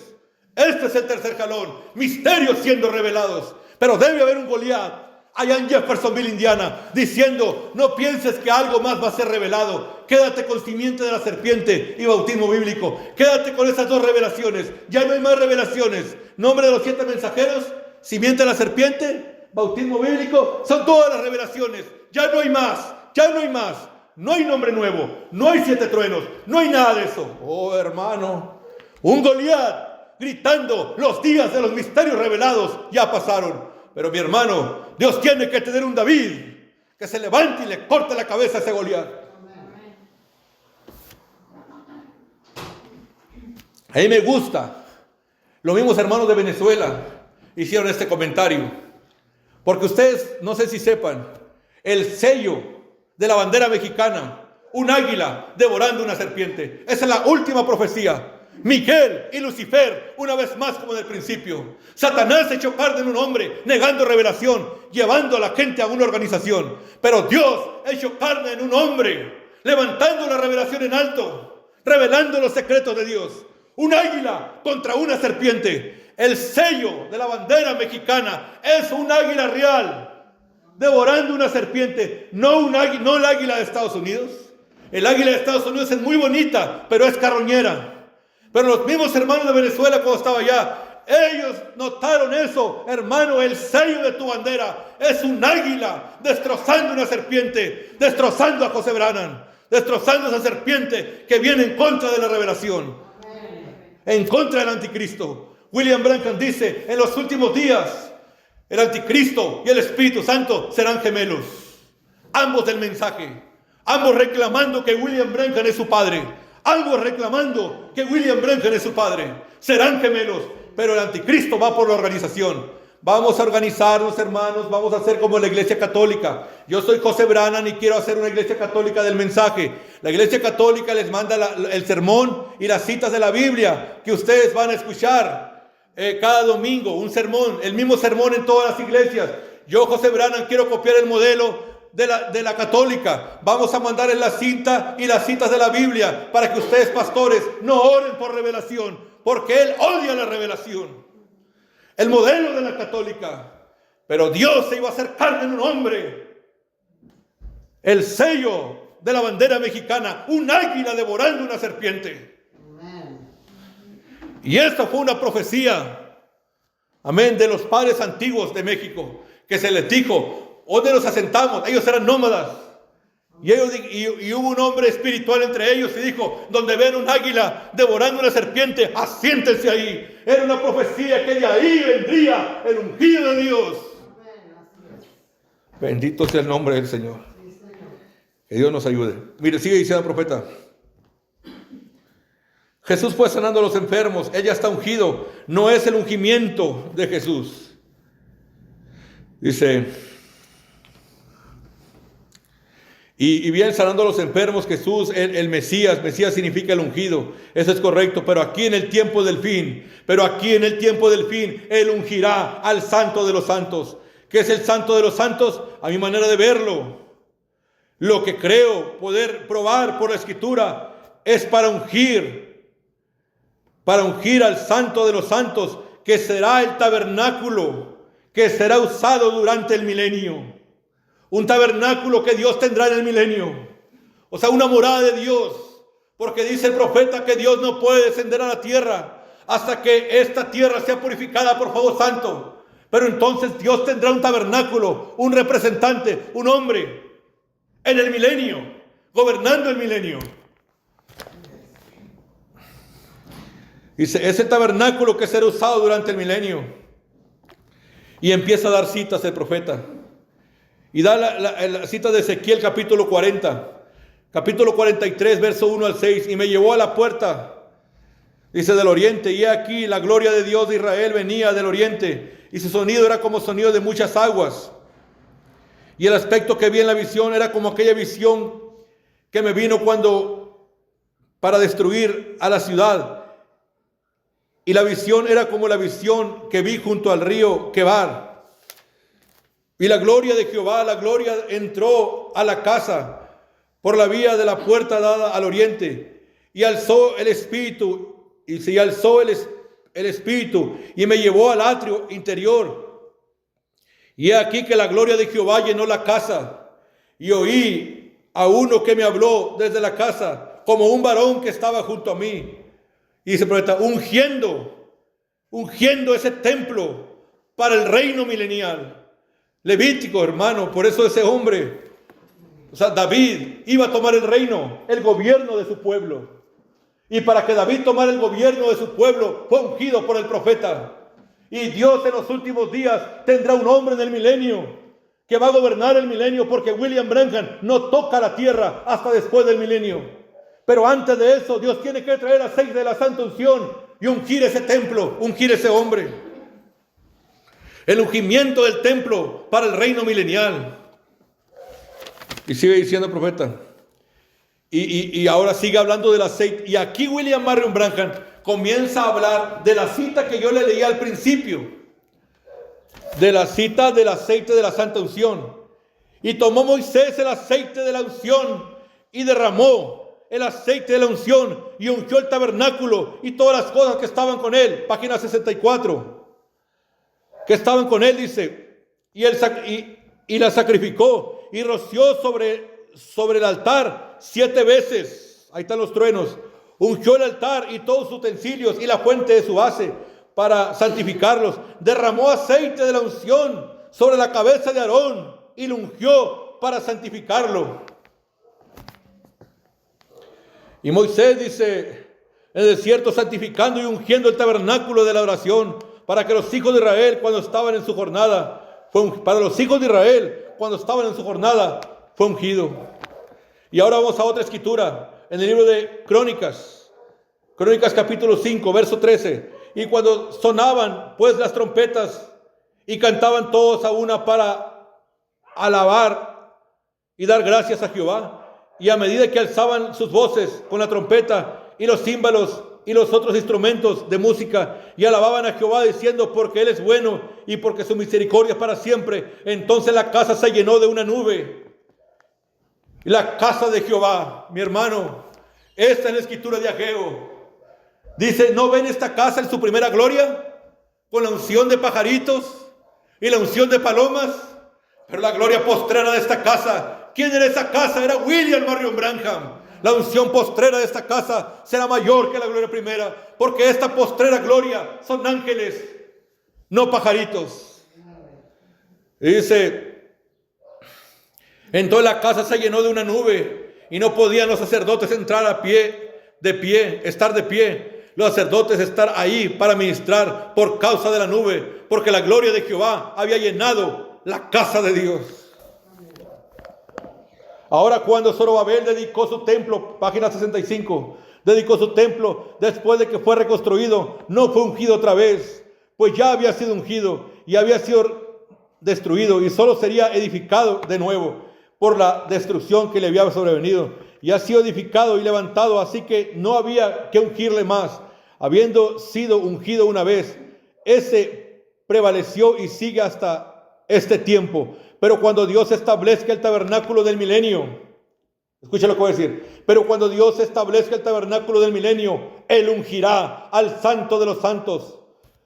Este es el tercer jalón. Misterios siendo revelados. Pero debe haber un Goliat allá en Jeffersonville, Indiana, diciendo, no pienses que algo más va a ser revelado. Quédate con simiente de la serpiente y bautismo bíblico. Quédate con esas 2 revelaciones. Ya no hay más revelaciones. Nombre de los 7 mensajeros, simiente de la serpiente, bautismo bíblico, son todas las revelaciones. Ya no hay más, ya no hay más. No hay nombre nuevo, no hay 7 truenos, no hay nada de eso. Oh, hermano, un Goliat gritando, los días de los misterios revelados ya pasaron. Pero mi hermano, Dios tiene que tener un David que se levante y le corte la cabeza a ese Goliat. A mí me gusta. Los mismos hermanos de Venezuela hicieron este comentario. Porque ustedes, no sé si sepan, el sello de la bandera mexicana, un águila devorando una serpiente. Esa es la última profecía. Miguel y Lucifer, una vez más como en el principio. Satanás echó carne en un hombre, negando revelación, llevando a la gente a una organización. Pero Dios echó carne en un hombre, levantando la revelación en alto, revelando los secretos de Dios. Un águila contra una serpiente. El sello de la bandera mexicana es un águila real, devorando una serpiente. No el águila de Estados Unidos. El águila de Estados Unidos es muy bonita, pero es carroñera. Pero los mismos hermanos de Venezuela cuando estaba allá, ellos notaron eso. Hermano, el sello de tu bandera es un águila destrozando una serpiente, destrozando a José Branham, destrozando a esa serpiente que viene en contra de la revelación, en contra del anticristo. William Branham dice, en los últimos días, el anticristo y el Espíritu Santo serán gemelos, ambos del mensaje, ambos reclamando que William Branham es su padre. Algo reclamando que William Branham es su padre. Serán gemelos, pero el anticristo va por la organización. Vamos a organizarnos, hermanos, vamos a hacer como la iglesia católica. Yo soy José Branham y quiero hacer una iglesia católica del mensaje. La iglesia católica les manda el sermón y las citas de la Biblia que ustedes van a escuchar cada domingo. Un sermón, el mismo sermón en todas las iglesias. Yo, José Branham, quiero copiar el modelo de la católica. Vamos a mandarles la cinta y las citas de la Biblia para que ustedes, pastores, no oren por revelación, porque él odia la revelación. El modelo de la católica. Pero Dios se iba a hacer carne en un hombre. El sello de la bandera mexicana, un águila devorando una serpiente. Y esta fue una profecía, amén, de los padres antiguos de México, que se les dijo, ¿dónde nos asentamos? Ellos eran nómadas. Y hubo un hombre espiritual entre ellos y dijo, donde ven un águila devorando una serpiente, asiéntense ahí. Era una profecía que de ahí vendría el ungido de Dios. Bendito sea el nombre del Señor. Que Dios nos ayude. Mire, sigue diciendo el profeta. Jesús fue sanando a los enfermos. Ella está ungido. No es el ungimiento de Jesús. Dice... Y bien sanando a los enfermos, Jesús, el Mesías. Mesías significa el ungido. Eso es correcto. Pero aquí en el tiempo del fin, Él ungirá al Santo de los Santos. ¿Qué es el Santo de los Santos? A mi manera de verlo, lo que creo poder probar por la Escritura, es para ungir al Santo de los Santos, que será el tabernáculo que será usado durante el milenio. Un tabernáculo que Dios tendrá en el milenio. O sea, una morada de Dios. Porque dice el profeta que Dios no puede descender a la tierra hasta que esta tierra sea purificada por fuego santo. Pero entonces Dios tendrá un tabernáculo, un representante, un hombre en el milenio, gobernando el milenio. Dice, ese tabernáculo que será usado durante el milenio. Y empieza a dar citas el profeta. Y da la cita de Ezequiel capítulo 40. Capítulo 43, verso 1 al 6. Y me llevó a la puerta, dice, del oriente. Y he aquí la gloria de Dios de Israel venía del oriente. Y su sonido era como sonido de muchas aguas. Y el aspecto que vi en la visión era como aquella visión que me vino para destruir a la ciudad. Y la visión era como la visión que vi junto al río Quebar. Y la gloria de Jehová, la gloria entró a la casa por la vía de la puerta dada al oriente. Y alzó el espíritu, el espíritu, y me llevó al atrio interior. Y he aquí que la gloria de Jehová llenó la casa. Y oí a uno que me habló desde la casa, como un varón que estaba junto a mí. Y dice el profeta, ungiendo ese templo para el reino milenial. Levítico, hermano, por eso ese hombre, o sea, David iba a tomar el reino, el gobierno de su pueblo. Y para que David tomara el gobierno de su pueblo, fue ungido por el profeta. Y Dios en los últimos días tendrá un hombre en el milenio que va a gobernar el milenio, porque William Branham no toca la tierra hasta después del milenio. Pero antes de eso, Dios tiene que traer aceite de la santa unción y ungir ese templo, ungir ese hombre. El ungimiento del templo para el reino milenial. Y sigue diciendo el profeta. Y ahora sigue hablando del aceite. Y aquí William Marion Branham comienza a hablar de la cita que yo le leí al principio. De la cita del aceite de la santa unción. Y tomó Moisés el aceite de la unción y derramó el aceite de la unción y ungió el tabernáculo y todas las cosas que estaban con él. Página 64. Que estaban con él, dice, y la sacrificó y roció sobre el altar 7 veces. Ahí están los truenos. Ungió el altar y todos sus utensilios y la fuente de su base para santificarlos. Derramó aceite de la unción sobre la cabeza de Aarón y lo ungió para santificarlo. Y Moisés, dice, en el desierto santificando y ungiendo el tabernáculo de la oración, para que los hijos de Israel cuando estaban en su jornada, fue ungido. Y ahora vamos a otra escritura, en el libro de Crónicas capítulo 5, verso 13. Y cuando sonaban pues las trompetas y cantaban todos a una para alabar y dar gracias a Jehová, y a medida que alzaban sus voces con la trompeta y los címbalos y los otros instrumentos de música, y alababan a Jehová diciendo, porque Él es bueno y porque su misericordia es para siempre, entonces la casa se llenó de una nube. La casa de Jehová, mi hermano, esta es la escritura de Ageo. Dice, ¿no ven esta casa en su primera gloria? Con la unción de pajaritos y la unción de palomas. Pero la gloria postrera de esta casa, ¿quién era esa casa? Era William Marion Branham. La unción postrera de esta casa será mayor que la gloria primera, porque esta postrera gloria son ángeles, no pajaritos. Y dice, entonces la casa se llenó de una nube y no podían los sacerdotes entrar estar de pie. Los sacerdotes estar ahí para ministrar por causa de la nube, porque la gloria de Jehová había llenado la casa de Dios. Ahora cuando Zorobabel dedicó su templo, página 65, dedicó su templo después de que fue reconstruido, no fue ungido otra vez, pues ya había sido ungido y había sido destruido y solo sería edificado de nuevo. por la destrucción que le había sobrevenido, y ha sido edificado y levantado, así que no había que ungirle más, habiendo sido ungido una vez. Ese prevaleció y sigue hasta este tiempo. Pero cuando Dios establezca el tabernáculo del milenio, escucha lo que voy a decir, pero cuando Dios establezca el tabernáculo del milenio, Él ungirá al santo de los santos.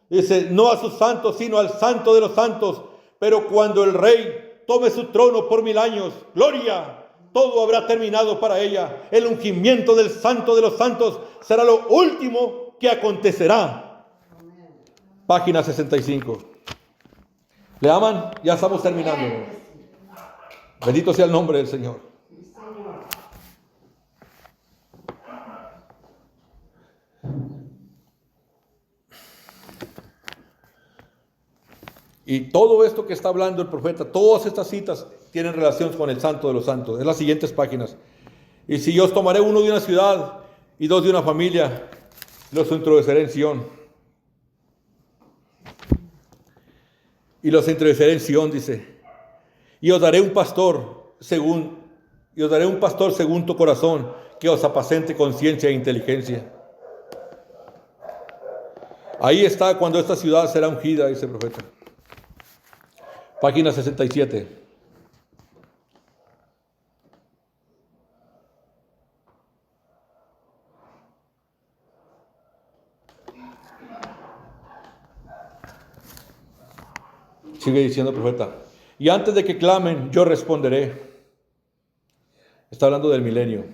Dice, no a sus santos, sino al santo de los santos. Pero cuando el rey tome su trono por 1000 años, gloria, todo habrá terminado para ella. El ungimiento del santo de los santos será lo último que acontecerá. Página 65. ¿Le aman? Ya estamos terminando. Bendito sea el nombre del Señor. Y todo esto que está hablando el profeta, todas estas citas tienen relación con el santo de los santos. En las siguientes páginas. Y si yo os tomaré uno de una ciudad y 2 de una familia, los introduciré en Sión. Y los introduciré en Sión, dice. Y os daré un pastor según tu corazón, que os apacente con ciencia e inteligencia. Ahí está cuando esta ciudad será ungida, dice el profeta. Página 67. Sigue diciendo el profeta. Y antes de que clamen, yo responderé. Está hablando del milenio.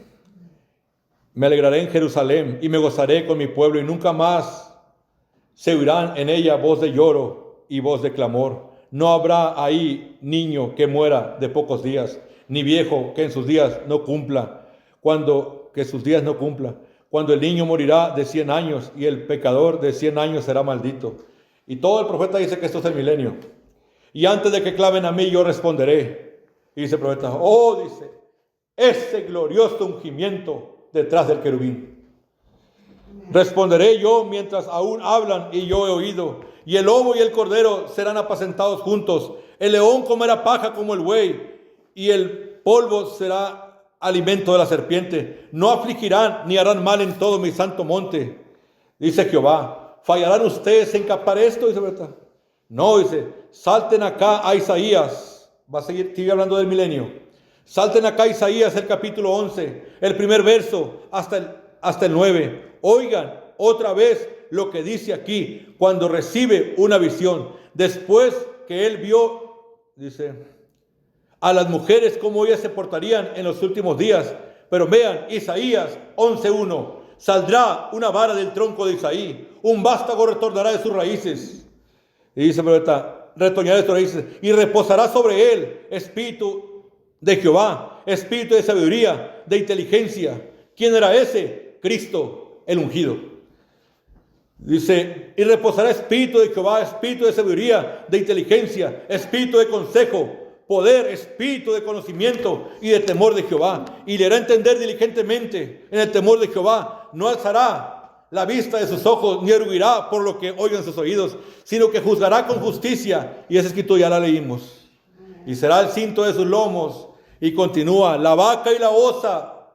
Me alegraré en Jerusalén y me gozaré con mi pueblo, y nunca más se oirán en ella voz de lloro y voz de clamor. No habrá ahí niño que muera de pocos días, ni viejo que en sus días no cumpla. Cuando el niño morirá de 100 años y el pecador de 100 años será maldito. Y todo el profeta dice que esto es el milenio. Y antes de que clamen a mí, yo responderé. Y dice el profeta, dice, ese glorioso ungimiento detrás del querubín. Responderé yo mientras aún hablan y yo he oído. Y el lobo y el cordero serán apacentados juntos. El león comerá paja como el buey, y el polvo será alimento de la serpiente. No afligirán ni harán mal en todo mi santo monte, dice Jehová. ¿Fallarán ustedes en captar esto? Dice, ¿verdad? No, dice, salten acá a Isaías. Sigue hablando del milenio. Salten acá a Isaías, el capítulo 11, el primer verso hasta el 9. Oigan otra vez lo que dice aquí, cuando recibe una visión. Después que él vio, dice, a las mujeres cómo ellas se portarían en los últimos días. Pero vean, Isaías 11:1. Saldrá una vara del tronco de Isaí, un vástago retornará de sus raíces. Y dice el profeta, retoñará de sus raíces, y reposará sobre él espíritu de Jehová, espíritu de sabiduría, de inteligencia. ¿Quién era ese? Cristo, el ungido. Dice, y reposará espíritu de Jehová, espíritu de sabiduría, de inteligencia, espíritu de consejo, poder, espíritu de conocimiento y de temor de Jehová. Y le hará entender diligentemente en el temor de Jehová. No alzará la vista de sus ojos, ni erguirá por lo que oigan sus oídos, sino que juzgará con justicia. Y esa escritura ya la leímos. Y será el cinto de sus lomos. Y continúa, la vaca y la osa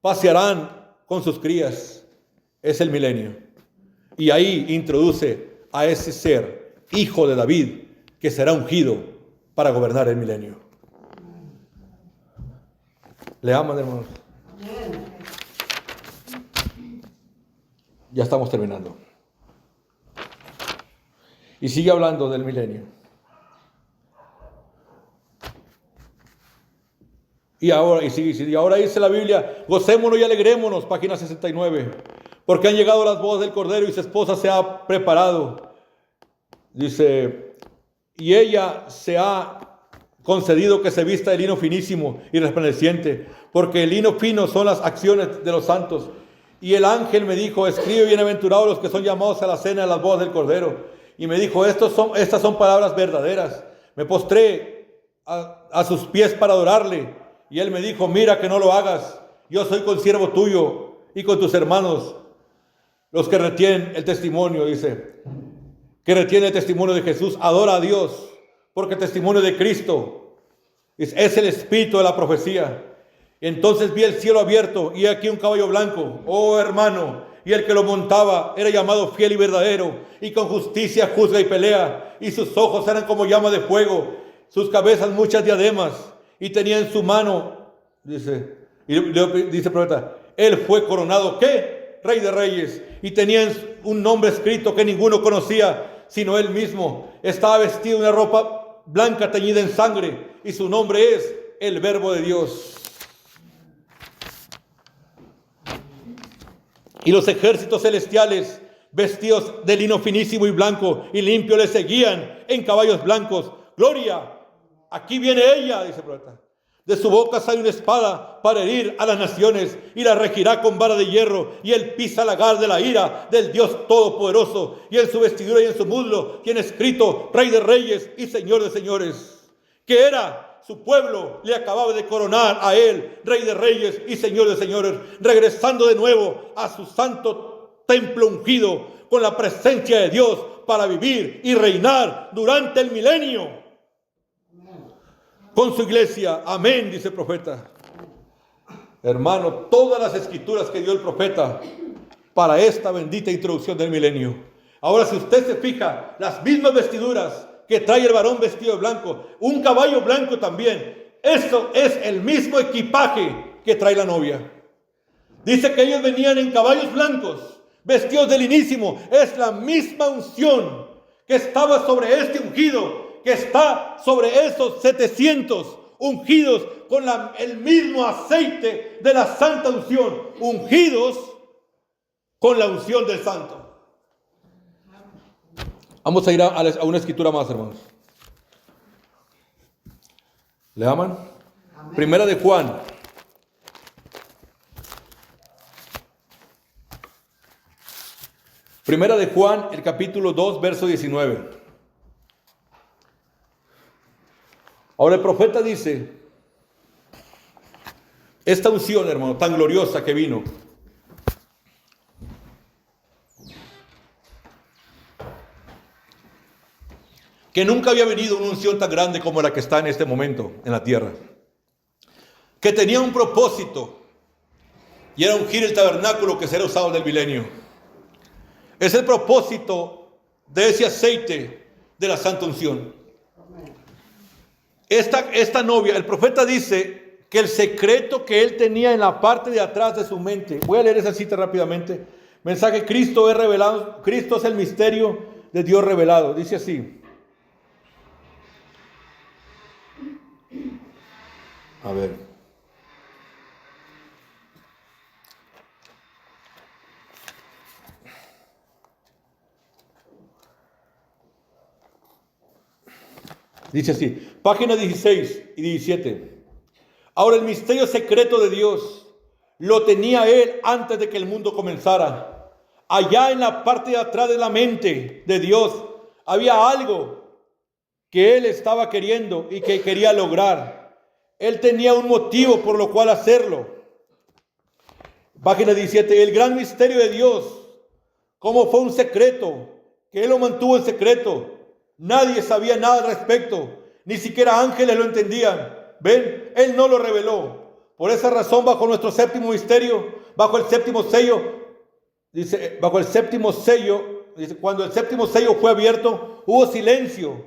pasearán con sus crías. Es el milenio. Y ahí introduce a ese ser, hijo de David, que será ungido para gobernar el milenio. ¿Le aman, hermanos? Ya estamos terminando. Y sigue hablando del milenio. Y ahora dice la Biblia, gocémonos y alegrémonos, página 69. Porque han llegado las bodas del Cordero y su esposa se ha preparado. Dice, y ella se ha concedido que se vista de lino finísimo y resplandeciente, porque el lino fino son las acciones de los santos. Y el ángel me dijo, escribe, bienaventurados los que son llamados a la cena de las bodas del Cordero. Y me dijo, estas son palabras verdaderas. Me postré a sus pies para adorarle. Y él me dijo, mira que no lo hagas. Yo soy consiervo tuyo y con tus hermanos, los que retienen el testimonio, dice, que retienen el testimonio de Jesús. Adora a Dios, porque el testimonio de Cristo Es el espíritu de la profecía. Entonces vi el cielo abierto y aquí un caballo blanco, oh hermano, y el que lo montaba era llamado Fiel y Verdadero, y con justicia juzga y pelea, y sus ojos eran como llama de fuego, sus cabezas muchas diademas, y tenía en su mano, dice el profeta, él fue coronado, ¿qué? Rey de Reyes, y tenía un nombre escrito que ninguno conocía, sino él mismo. Estaba vestido de una ropa blanca teñida en sangre, y su nombre es el Verbo de Dios. Y los ejércitos celestiales, vestidos de lino finísimo y blanco y limpio, le seguían en caballos blancos. Gloria, aquí viene ella, dice el profeta. De su boca sale una espada para herir a las naciones y la regirá con vara de hierro. Y él pisa la lagar de la ira del Dios Todopoderoso. Y en su vestidura y en su muslo tiene escrito Rey de Reyes y Señor de Señores. Que era su pueblo, le acababa de coronar a él, Rey de Reyes y Señor de Señores, regresando de nuevo a su santo templo ungido con la presencia de Dios para vivir y reinar durante el milenio con su iglesia. Amén, dice el profeta. Hermano, todas las escrituras que dio el profeta para esta bendita introducción del milenio. Ahora, si usted se fija, las mismas vestiduras que trae el varón vestido de blanco, un caballo blanco también. Esto es el mismo equipaje que trae la novia. Dice que ellos venían en caballos blancos, vestidos de linísimo. Es la misma unción que estaba sobre este ungido, que está sobre esos 700 ungidos con el mismo aceite de la santa unción, ungidos con la unción del santo. Vamos a ir a una escritura más, hermanos. ¿Le aman? Amén. Primera de Juan. Primera de Juan, el capítulo 2, verso 19. Ahora el profeta dice, esta unción, hermano, tan gloriosa que vino, que nunca había venido una unción tan grande como la que está en este momento en la tierra, que tenía un propósito, y era ungir el tabernáculo que será usado en el milenio. Es el propósito de ese aceite de la santa unción. Esta novia, el profeta dice que el secreto que él tenía en la parte de atrás de su mente, voy a leer esa cita rápidamente, mensaje: Cristo es revelado, Cristo es el misterio de Dios revelado, dice así. A ver. Dice así, página 16 y 17. Ahora el misterio secreto de Dios lo tenía él antes de que el mundo comenzara. Allá en la parte de atrás de la mente de Dios había algo que él estaba queriendo y que quería lograr. Él tenía un motivo por lo cual hacerlo. Página 17. El gran misterio de Dios, como fue un secreto, que él lo mantuvo en secreto. Nadie sabía nada al respecto. Ni siquiera ángeles lo entendían. ¿Ven? Él no lo reveló. Por esa razón, bajo nuestro séptimo misterio, bajo el séptimo sello, dice, bajo el séptimo sello, dice, cuando el séptimo sello fue abierto, hubo silencio.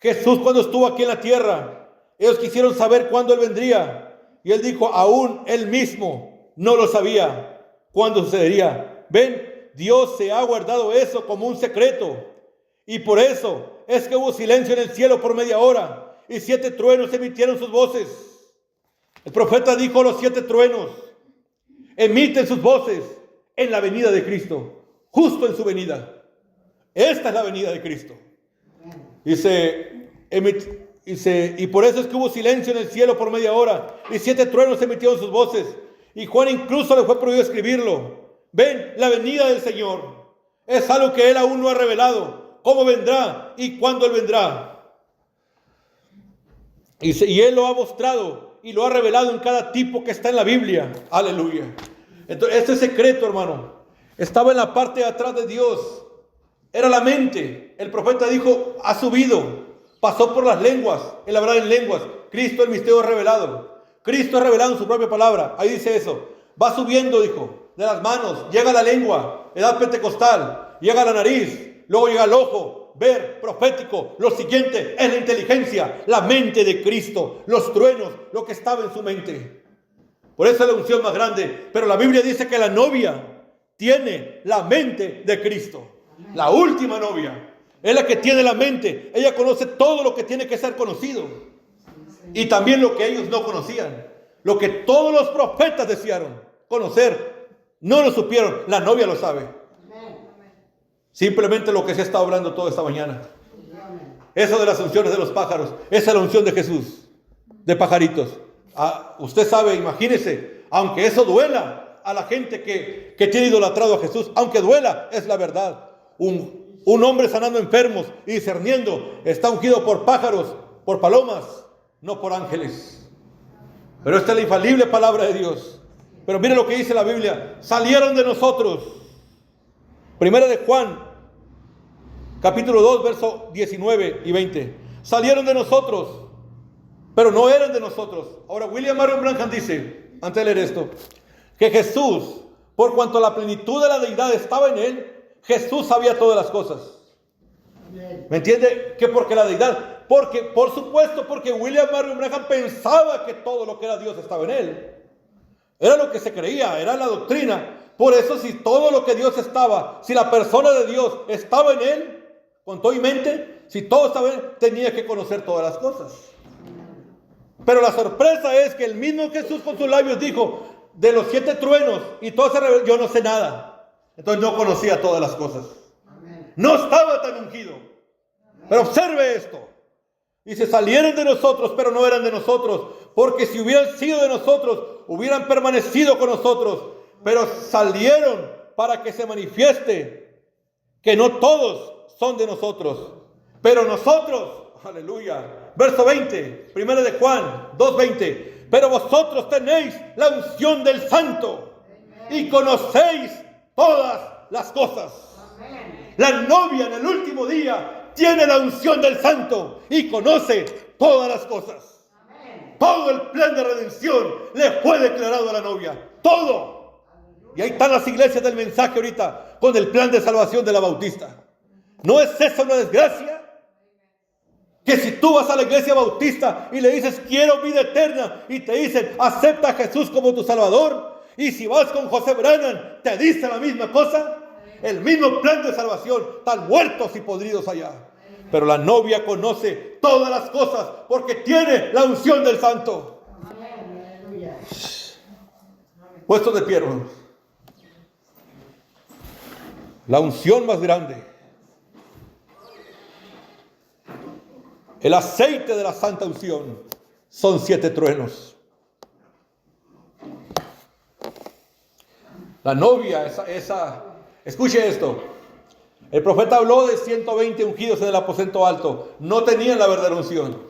Jesús, cuando estuvo aquí en la tierra, ellos quisieron saber cuándo Él vendría. Y Él dijo, aún Él mismo no lo sabía cuándo sucedería. ¿Ven? Dios se ha guardado eso como un secreto. Y por eso es que hubo silencio en el cielo por media hora. Y 7 truenos emitieron sus voces. El profeta dijo, los 7 truenos emiten sus voces en la venida de Cristo. Justo en su venida. Esta es la venida de Cristo. Dice, y por eso es que hubo silencio en el cielo por media hora. Y 7 truenos emitieron sus voces. Y Juan incluso le fue prohibido escribirlo. Ven, la venida del Señor es algo que Él aún no ha revelado. ¿Cómo vendrá y cuándo Él vendrá? Y Él lo ha mostrado y lo ha revelado en cada tipo que está en la Biblia. Aleluya. Entonces, este secreto, hermano, estaba en la parte de atrás de Dios. Era la mente. El profeta dijo, ha subido. Pasó por las lenguas, el hablar en lenguas. Cristo el misterio revelado. Cristo es revelado en su propia palabra. Ahí dice eso. Va subiendo, dijo, de las manos. Llega a la lengua, edad pentecostal. Llega a la nariz, luego llega al ojo, ver, profético. Lo siguiente es la inteligencia, la mente de Cristo, los truenos, lo que estaba en su mente. Por eso es la unción más grande. Pero la Biblia dice que la novia tiene la mente de Cristo. La última novia es la que tiene la mente. Ella conoce todo lo que tiene que ser conocido. Y también lo que ellos no conocían. Lo que todos los profetas desearon conocer, no lo supieron. La novia lo sabe. Simplemente lo que se está hablando toda esta mañana. Eso de las unciones de los pájaros. Esa es la unción de Jesús. De pajaritos. Usted sabe, imagínese, aunque eso duela a la gente que tiene idolatrado a Jesús, aunque duela, es la verdad. Un hombre sanando enfermos y discerniendo está ungido por pájaros, por palomas, no por ángeles. Pero esta es la infalible palabra de Dios. Pero mire lo que dice la Biblia. Salieron de nosotros. Primera de Juan, capítulo 2, verso 19 y 20. Salieron de nosotros, pero no eran de nosotros. Ahora William Marion Branham dice, antes de leer esto, que Jesús, por cuanto la plenitud de la deidad estaba en él, Jesús sabía todas las cosas. ¿Me entiende? Que porque la deidad, porque, por supuesto, porque William Marion Branham pensaba que todo lo que era Dios estaba en él. Era lo que se creía, era la doctrina. Por eso, si todo lo que Dios estaba, si la persona de Dios estaba en él, con todo y mente, si todo estaba en él, tenía que conocer todas las cosas. Pero la sorpresa es que el mismo Jesús con sus labios dijo, de los 7 truenos y todo ese rebelde, yo no sé nada. Entonces no conocía todas las cosas. No estaba tan ungido. Pero observe esto. Dice, salieron de nosotros, pero no eran de nosotros. Porque si hubieran sido de nosotros, hubieran permanecido con nosotros. Pero salieron para que se manifieste que no todos son de nosotros. Pero nosotros, aleluya. Verso 20, primera de Juan 2:20. Pero vosotros tenéis la unción del Santo y conocéis todas las cosas. La novia en el último día tiene la unción del Santo y conoce todas las cosas. Todo el plan de redención le fue declarado a la novia. Todo. Y ahí están las iglesias del mensaje ahorita con el plan de salvación de la Bautista. ¿No es esa una desgracia? Que si tú vas a la iglesia bautista y le dices quiero vida eterna y te dicen acepta a Jesús como tu Salvador, y si vas con José Branham te dice la misma cosa, el mismo plan de salvación, están muertos y podridos allá. Pero la novia conoce todas las cosas porque tiene la unción del Santo. Puestos de pie, hermanos. La unción más grande, el aceite de la santa unción, son 7 truenos. La novia, escuche esto. El profeta habló de 120 ungidos en el aposento alto. No tenían la verdadera unción.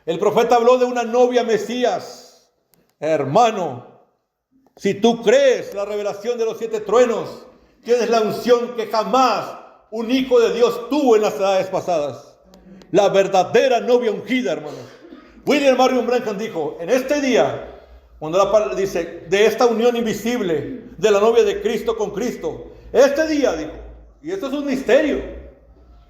El profeta habló de una novia Mesías. Hermano, si tú crees la revelación de los 7 truenos, tienes la unción que jamás un hijo de Dios tuvo en las edades pasadas. La verdadera novia ungida, hermanos. William Marion Branham dijo, en este día, cuando la palabra dice, de esta unión invisible de la novia de Cristo con Cristo, este día, dijo, y esto es un misterio.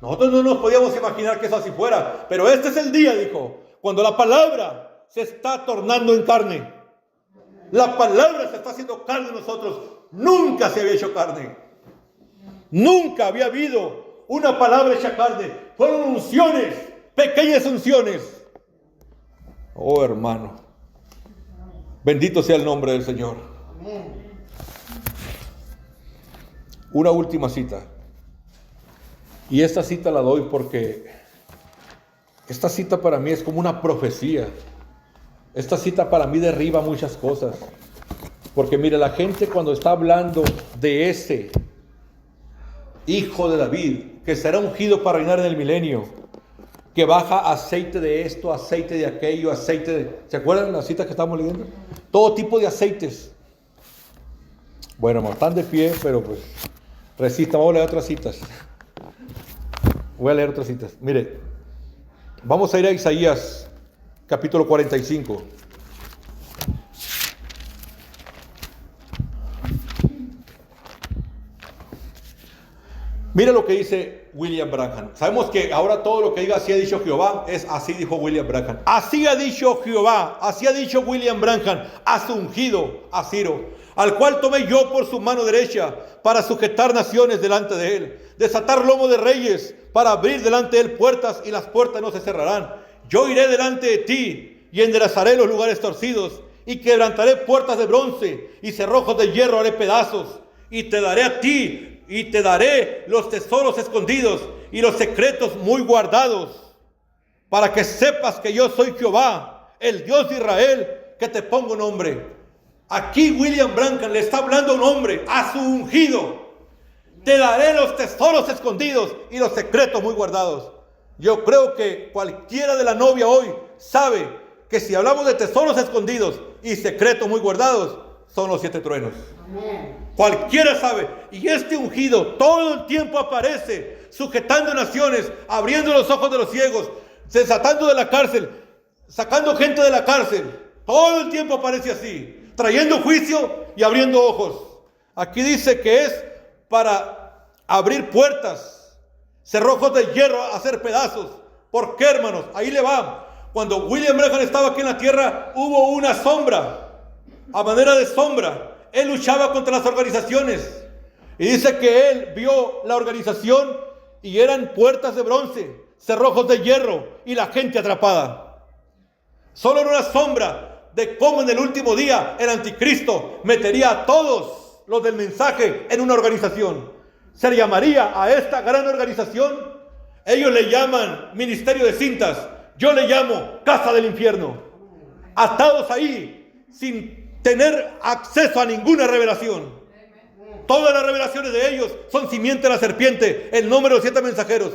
Nosotros no nos podíamos imaginar que eso así fuera, pero este es el día, dijo, cuando la palabra se está tornando en carne. La palabra se está haciendo carne en nosotros. Nunca se había hecho carne. Nunca había habido una palabra hecha carne. Fueron unciones, pequeñas unciones. Oh, hermano. Bendito sea el nombre del Señor. Una última cita. Y esta cita la doy porque esta cita para mí es como una profecía. Esta cita para mí derriba muchas cosas. Porque mire, la gente cuando está hablando de ese hijo de David, que será ungido para reinar en el milenio, que baja aceite de esto, aceite de aquello, aceite de... ¿Se acuerdan las citas que estamos leyendo? Todo tipo de aceites. Bueno, están de pie, pero pues resistan. Vamos a leer otras citas. Voy a leer otras citas. Mire, Vamos a ir a Isaías, capítulo 45. Mira lo que dice William Branham. Sabemos que ahora todo lo que diga así ha dicho Jehová es así dijo William Branham. Así ha dicho Jehová, así ha dicho William Branham a su ungido, a Ciro, al cual tomé yo por su mano derecha para sujetar naciones delante de él, desatar lomo de reyes, para abrir delante de él puertas, y las puertas no se cerrarán. Yo iré delante de ti y enderezaré los lugares torcidos, y quebrantaré puertas de bronce, y cerrojos de hierro haré pedazos, y te daré a ti, y te daré los tesoros escondidos y los secretos muy guardados, para que sepas que yo soy Jehová, el Dios de Israel, que te pongo nombre. Aquí William Branham le está hablando a un hombre, a su ungido. Te daré los tesoros escondidos y los secretos muy guardados. Yo creo que cualquiera de la novia hoy sabe que si hablamos de tesoros escondidos y secretos muy guardados, son los 7 truenos. Amén. Cualquiera sabe. Y este ungido todo el tiempo aparece sujetando naciones, abriendo los ojos de los ciegos, desatando de la cárcel, sacando gente de la cárcel. Todo el tiempo aparece así, trayendo juicio y abriendo ojos. Aquí dice que es para abrir puertas, cerrojos de hierro, hacer pedazos. ¿Por qué, hermanos? Ahí le va. Cuando William Branham estaba aquí en la tierra, hubo una sombra. A manera de sombra, él luchaba contra las organizaciones. Y dice que él vio la organización y eran puertas de bronce, cerrojos de hierro y la gente atrapada. Solo era una sombra de cómo en el último día el anticristo metería a todos los del mensaje en una organización. Se le llamaría a esta gran organización, ellos le llaman ministerio de cintas, yo le llamo casa del infierno. Atados ahí sin tener acceso a ninguna revelación. Todas las revelaciones de ellos son simiente de la serpiente, el número de 7 mensajeros.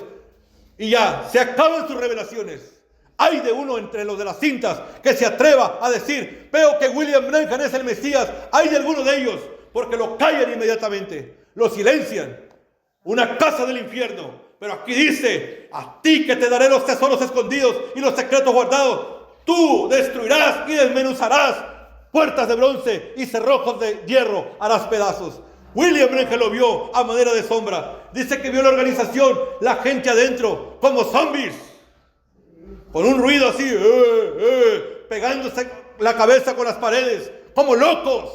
Y ya, se acaban sus revelaciones. Hay de uno entre los de las cintas que se atreva a decir, veo que William Branham es el Mesías. Hay de alguno de ellos, porque lo callan inmediatamente, lo silencian. Una casa del infierno. Pero aquí dice, a ti que te daré los tesoros escondidos y los secretos guardados. Tú destruirás y desmenuzarás puertas de bronce y cerrojos de hierro harás pedazos. William Branham lo vio a manera de sombra. Dice que vio la organización, la gente adentro, como zombies, con un ruido así, pegándose la cabeza con las paredes, como locos.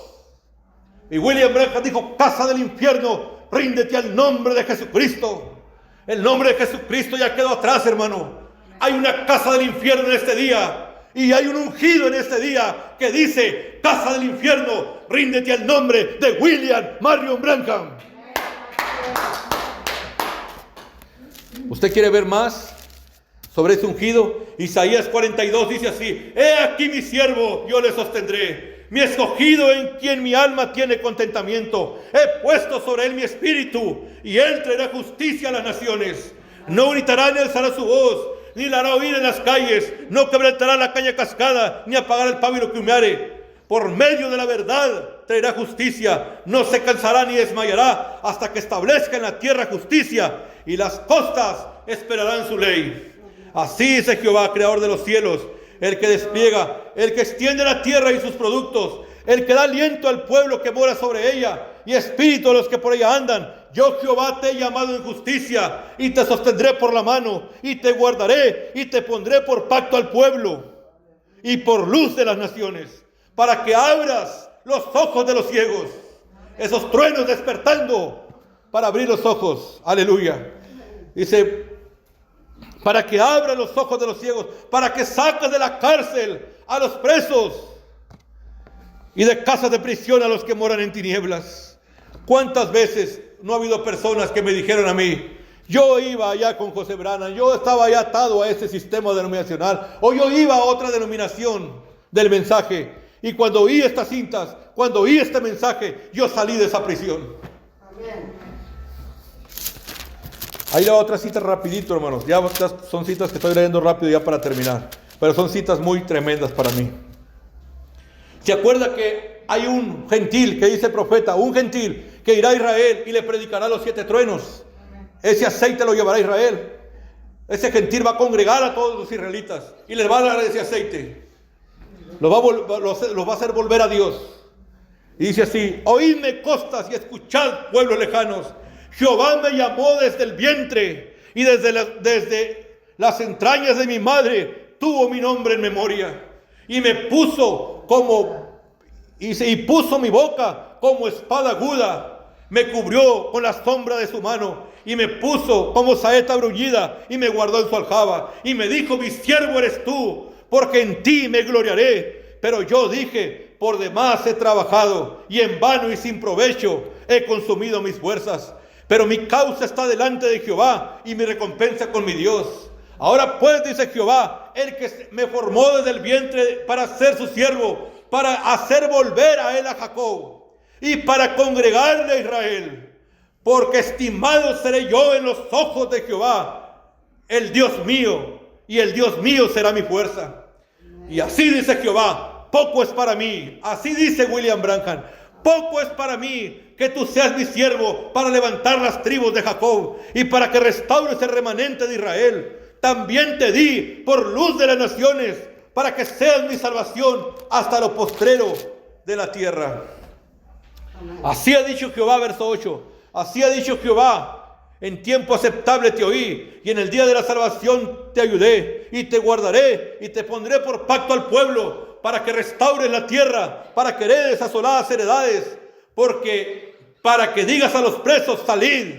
Y William Branham dijo, casa del infierno, ríndete al nombre de Jesucristo. El nombre de Jesucristo ya quedó atrás, hermano. Hay una casa del infierno en este día. Y hay un ungido en este día que dice, casa del infierno, ríndete al nombre de William Marion Branham. ¿Usted quiere ver más sobre ese ungido? Isaías 42 dice así, he aquí mi siervo, yo le sostendré, mi escogido en quien mi alma tiene contentamiento. He puesto sobre él mi espíritu y él traerá justicia a las naciones. No gritará ni alzará su voz, ni la hará oír en las calles, no quebrantará la caña cascada, ni apagará el pábilo que humeare. Por medio de la verdad traerá justicia, no se cansará ni desmayará, hasta que establezca en la tierra justicia, y las costas esperarán su ley. Así dice Jehová, creador de los cielos, el que despliega, el que extiende la tierra y sus productos, el que da aliento al pueblo que mora sobre ella, y espíritu a los que por ella andan. Yo Jehová te he llamado en justicia, y te sostendré por la mano, y te guardaré, y te pondré por pacto al pueblo, y por luz de las naciones, para que abras los ojos de los ciegos. Esos truenos despertando para abrir los ojos. Aleluya. Dice, para que abras los ojos de los ciegos, para que saques de la cárcel a los presos, y de casas de prisión a los que moran en tinieblas. ¿Cuántas veces no ha habido personas que me dijeron a mí, yo iba allá con José Branham, yo estaba allá atado a ese sistema denominacional, o yo iba a otra denominación del mensaje, y cuando oí estas cintas, cuando oí este mensaje, yo salí de esa prisión? Amén. Ahí la otra cita rapidito, hermanos. Ya son citas que estoy leyendo rápido ya para terminar, pero son citas muy tremendas para mí. ¿Se acuerda que hay un gentil, que dice el profeta, un gentil que irá a Israel y le predicará los 7 truenos? Ese aceite lo llevará a Israel. ese gentil va a congregar a todos los israelitas y les va a dar ese aceite. Los va a hacer volver a Dios. Y dice así: oídme costas y escuchad pueblos lejanos. Jehová me llamó desde el vientre y desde las entrañas de mi madre tuvo mi nombre en memoria. Y me puso y puso mi boca como espada aguda. Me cubrió con la sombra de su mano y me puso como saeta bruñida y me guardó en su aljaba. Y me dijo: mi siervo eres tú, porque en ti me gloriaré. Pero yo dije: por demás he trabajado y en vano y sin provecho he consumido mis fuerzas. Pero mi causa está delante de Jehová y mi recompensa con mi Dios. Ahora pues, dice Jehová, el que me formó desde el vientre para ser su siervo, para hacer volver a él a Jacob y para congregarle a Israel. Porque estimado seré yo en los ojos de Jehová, el Dios mío, y el Dios mío será mi fuerza. Y así dice Jehová: poco es para mí. Así dice William Branham: poco es para mí que tú seas mi siervo para levantar las tribus de Jacob y para que restaures el remanente de Israel. También te di por luz de las naciones, para que seas mi salvación hasta lo postrero de la tierra. Así ha dicho Jehová, verso 8. Así ha dicho Jehová: en tiempo aceptable te oí, y en el día de la salvación te ayudé, y te guardaré, y te pondré por pacto al pueblo, para que restaures la tierra, para que heredes asoladas heredades, para que digas a los presos: salid,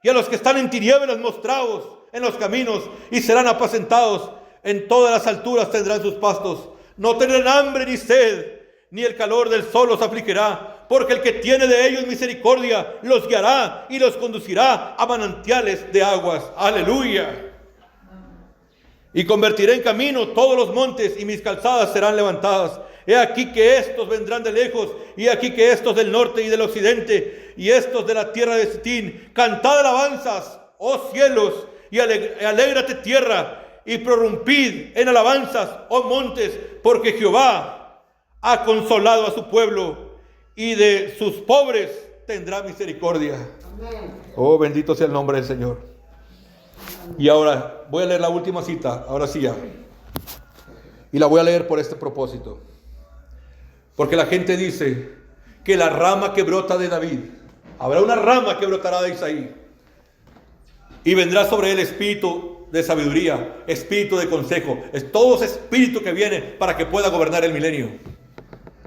y a los que están en tinieblas mostraos en los caminos, y serán apacentados. En todas las alturas tendrán sus pastos. No tendrán hambre ni sed, ni el calor del sol los afligirá, porque el que tiene de ellos misericordia los guiará y los conducirá a manantiales de aguas. Aleluya. Y convertiré en camino todos los montes, y mis calzadas serán levantadas. He aquí que estos vendrán de lejos, y he aquí que estos del norte y del occidente, y estos de la tierra de Sitín. Cantad alabanzas, oh cielos, y alégrate tierra, y prorrumpid en alabanzas, oh montes, porque Jehová ha consolado a su pueblo, y de sus pobres tendrá misericordia. Amén. Oh, bendito sea el nombre del Señor. Y ahora voy a leer la última cita, ahora sí ya. Y la voy a leer por este propósito. Porque la gente dice que la rama que brota de David, habrá una rama que brotará de Isaí, y vendrá sobre él espíritu de sabiduría, espíritu de consejo. Es todo ese espíritu que viene para que pueda gobernar el milenio.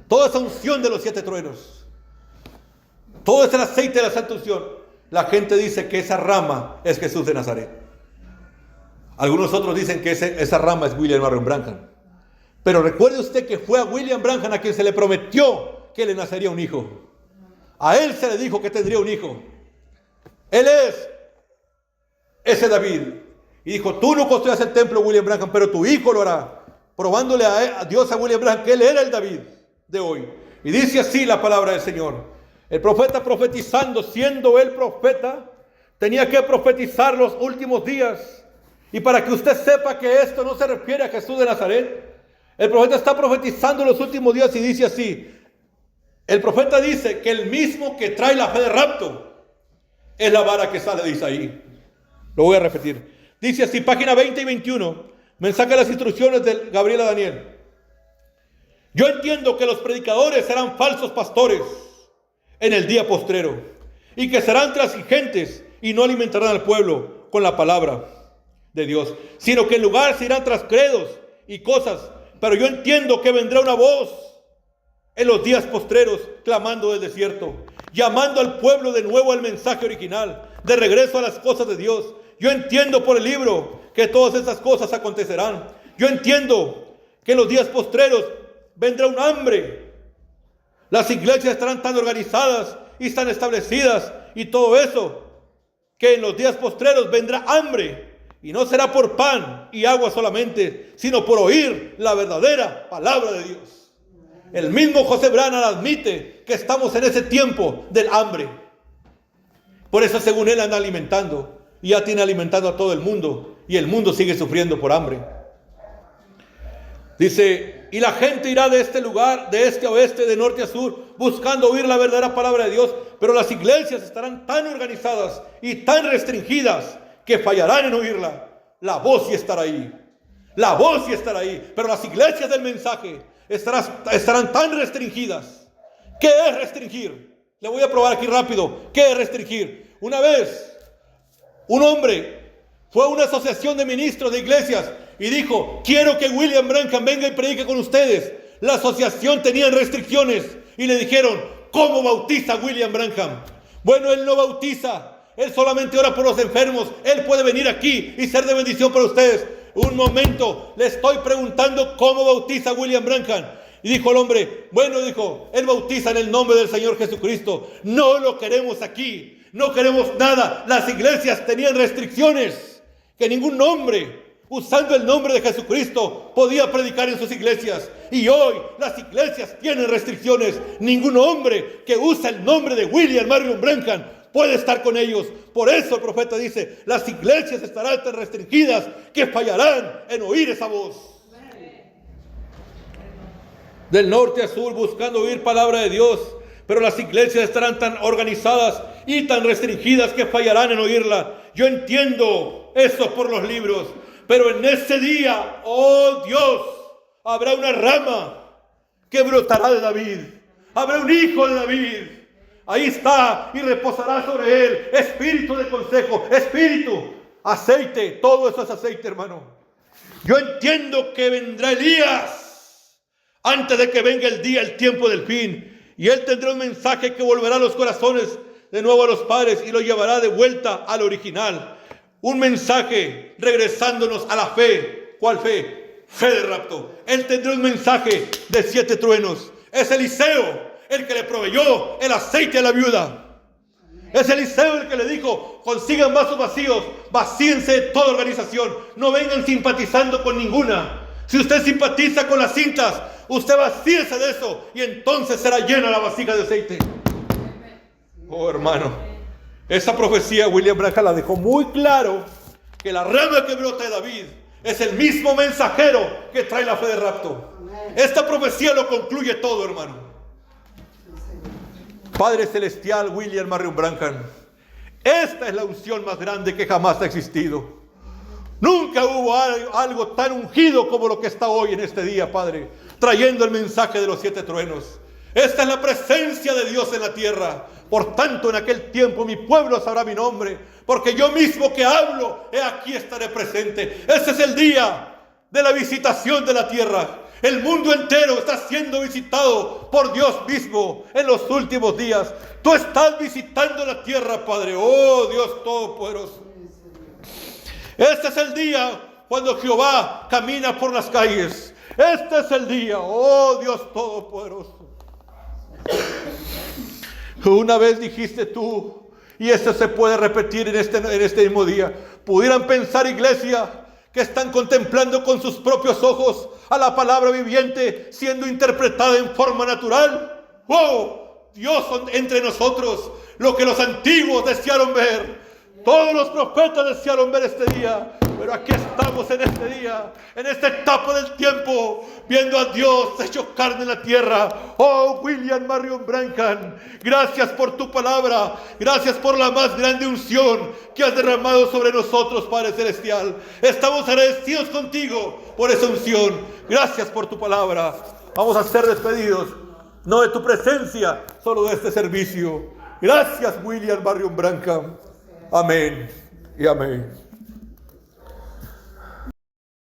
Toda esa unción de los 7 truenos, todo ese aceite de la santa unción. La gente dice que esa rama es Jesús de Nazaret. Algunos otros dicen que esa rama es William Marion Branham. Pero recuerde usted que fue a William Branham a quien se le prometió que le nacería un hijo. A él se le dijo que tendría un hijo. Él es ese David. Y dijo: tú no construyas el templo, William Branham, pero tu hijo lo hará. Probándole a Dios, a William Branham, que él era el David de hoy. Y dice así la palabra del Señor. El profeta profetizando, siendo él profeta, tenía que profetizar los últimos días. Y para que usted sepa que esto no se refiere a Jesús de Nazaret, el profeta está profetizando los últimos días y dice así. El profeta dice que el mismo que trae la fe de rapto es la vara que sale de Isaí. Lo voy a repetir. Dice así, página 20 y 21, mensaje de las instrucciones de Gabriel a Daniel. Yo entiendo que los predicadores serán falsos pastores en el día postrero, y que serán transigentes y no alimentarán al pueblo con la palabra de Dios, sino que en lugar se irán tras credos y cosas. Pero yo entiendo que vendrá una voz en los días postreros clamando del desierto, llamando al pueblo de nuevo al mensaje original, de regreso a las cosas de Dios. Yo entiendo por el libro que todas esas cosas acontecerán. Yo entiendo que en los días postreros vendrá un hambre. Las iglesias estarán tan organizadas y tan establecidas y todo eso, que en los días postreros vendrá hambre. Y no será por pan y agua solamente, sino por oír la verdadera palabra de Dios. El mismo José Branham admite que estamos en ese tiempo del hambre. Por eso, según él, anda alimentando. Y ya tiene alimentando a todo el mundo. Y el mundo sigue sufriendo por hambre. Dice, y la gente irá de este lugar, de este a oeste, de norte a sur, buscando oír la verdadera palabra de Dios. Pero las iglesias estarán tan organizadas y tan restringidas que fallarán en oírla. la voz sí estará ahí. La voz sí estará ahí. Pero las iglesias del mensaje estarán tan restringidas. ¿Qué es restringir? Le voy a probar aquí rápido. ¿Qué es restringir? Una vez, un hombre fue a una asociación de ministros de iglesias y dijo: quiero que William Branham venga y predique con ustedes. La asociación tenía restricciones y le dijeron: ¿cómo bautiza William Branham? Bueno, él no bautiza, él solamente ora por los enfermos. Él puede venir aquí y ser de bendición para ustedes. Un momento, le estoy preguntando cómo bautiza William Branham. Y dijo el hombre: bueno, dijo, él bautiza en el nombre del Señor Jesucristo. No lo queremos aquí, no queremos nada. Las iglesias tenían restricciones, que ningún hombre usando el nombre de Jesucristo podía predicar en sus iglesias. Y hoy las iglesias tienen restricciones. Ningún hombre que usa el nombre de William Marion Branham puede estar con ellos. Por eso el profeta dice: las iglesias estarán tan restringidas que fallarán en oír esa voz. Del norte a sur buscando oír palabra de Dios, pero las iglesias estarán tan organizadas y tan restringidas que fallarán en oírla. Yo entiendo eso por los libros, pero en ese día, oh Dios, habrá una rama que brotará de David. Habrá un hijo de David. Ahí está, y reposará sobre él espíritu de consejo, espíritu, aceite. Todo eso es aceite, hermano. Yo entiendo que vendrá Elías antes de que venga el día, el tiempo del fin. Y él tendrá un mensaje que volverá los corazones de nuevo a los padres y lo llevará de vuelta al original. Un mensaje regresándonos a la fe. ¿Cuál fe? Fe de rapto. Él tendrá un mensaje de 7 truenos. Es Eliseo el que le proveyó el aceite a la viuda. Es Eliseo el que le dijo: consigan vasos vacíos, vacíense de toda organización, no vengan simpatizando con ninguna. Si usted simpatiza con las cintas, usted vacíese de eso y entonces será llena la vasija de aceite. Oh, hermano, esa profecía William Branham la dejó muy claro, que la rama que brota de David es el mismo mensajero que trae la fe de rapto. Esta profecía lo concluye todo, hermano. Padre Celestial William Marion Branham, esta es la unción más grande que jamás ha existido. Nunca hubo algo tan ungido como lo que está hoy en este día, Padre, trayendo el mensaje de los 7 truenos. Esta es la presencia de Dios en la tierra. Por tanto, en aquel tiempo mi pueblo sabrá mi nombre, porque yo mismo que hablo, aquí estaré presente. Ese es el día de la visitación de la tierra. El mundo entero está siendo visitado por Dios mismo en los últimos días. Tú estás visitando la tierra, Padre. Oh, Dios Todopoderoso. Este es el día cuando Jehová camina por las calles. Este es el día, oh Dios Todopoderoso. Una vez dijiste tú, y esto se puede repetir en este mismo día: pudieran pensar, iglesia, que están contemplando con sus propios ojos a la palabra viviente siendo interpretada en forma natural. ¡Oh! Dios entre nosotros, lo que los antiguos desearon ver. Todos los profetas desearon ver este día, pero aquí estamos en este día, en esta etapa del tiempo, viendo a Dios hecho carne en la tierra. Oh, William Marion Branham, gracias por tu palabra, gracias por la más grande unción que has derramado sobre nosotros, Padre Celestial. Estamos agradecidos contigo por esa unción. Gracias por tu palabra. Vamos a ser despedidos, no de tu presencia, solo de este servicio. Gracias, William Marion Branham. Amén y amén.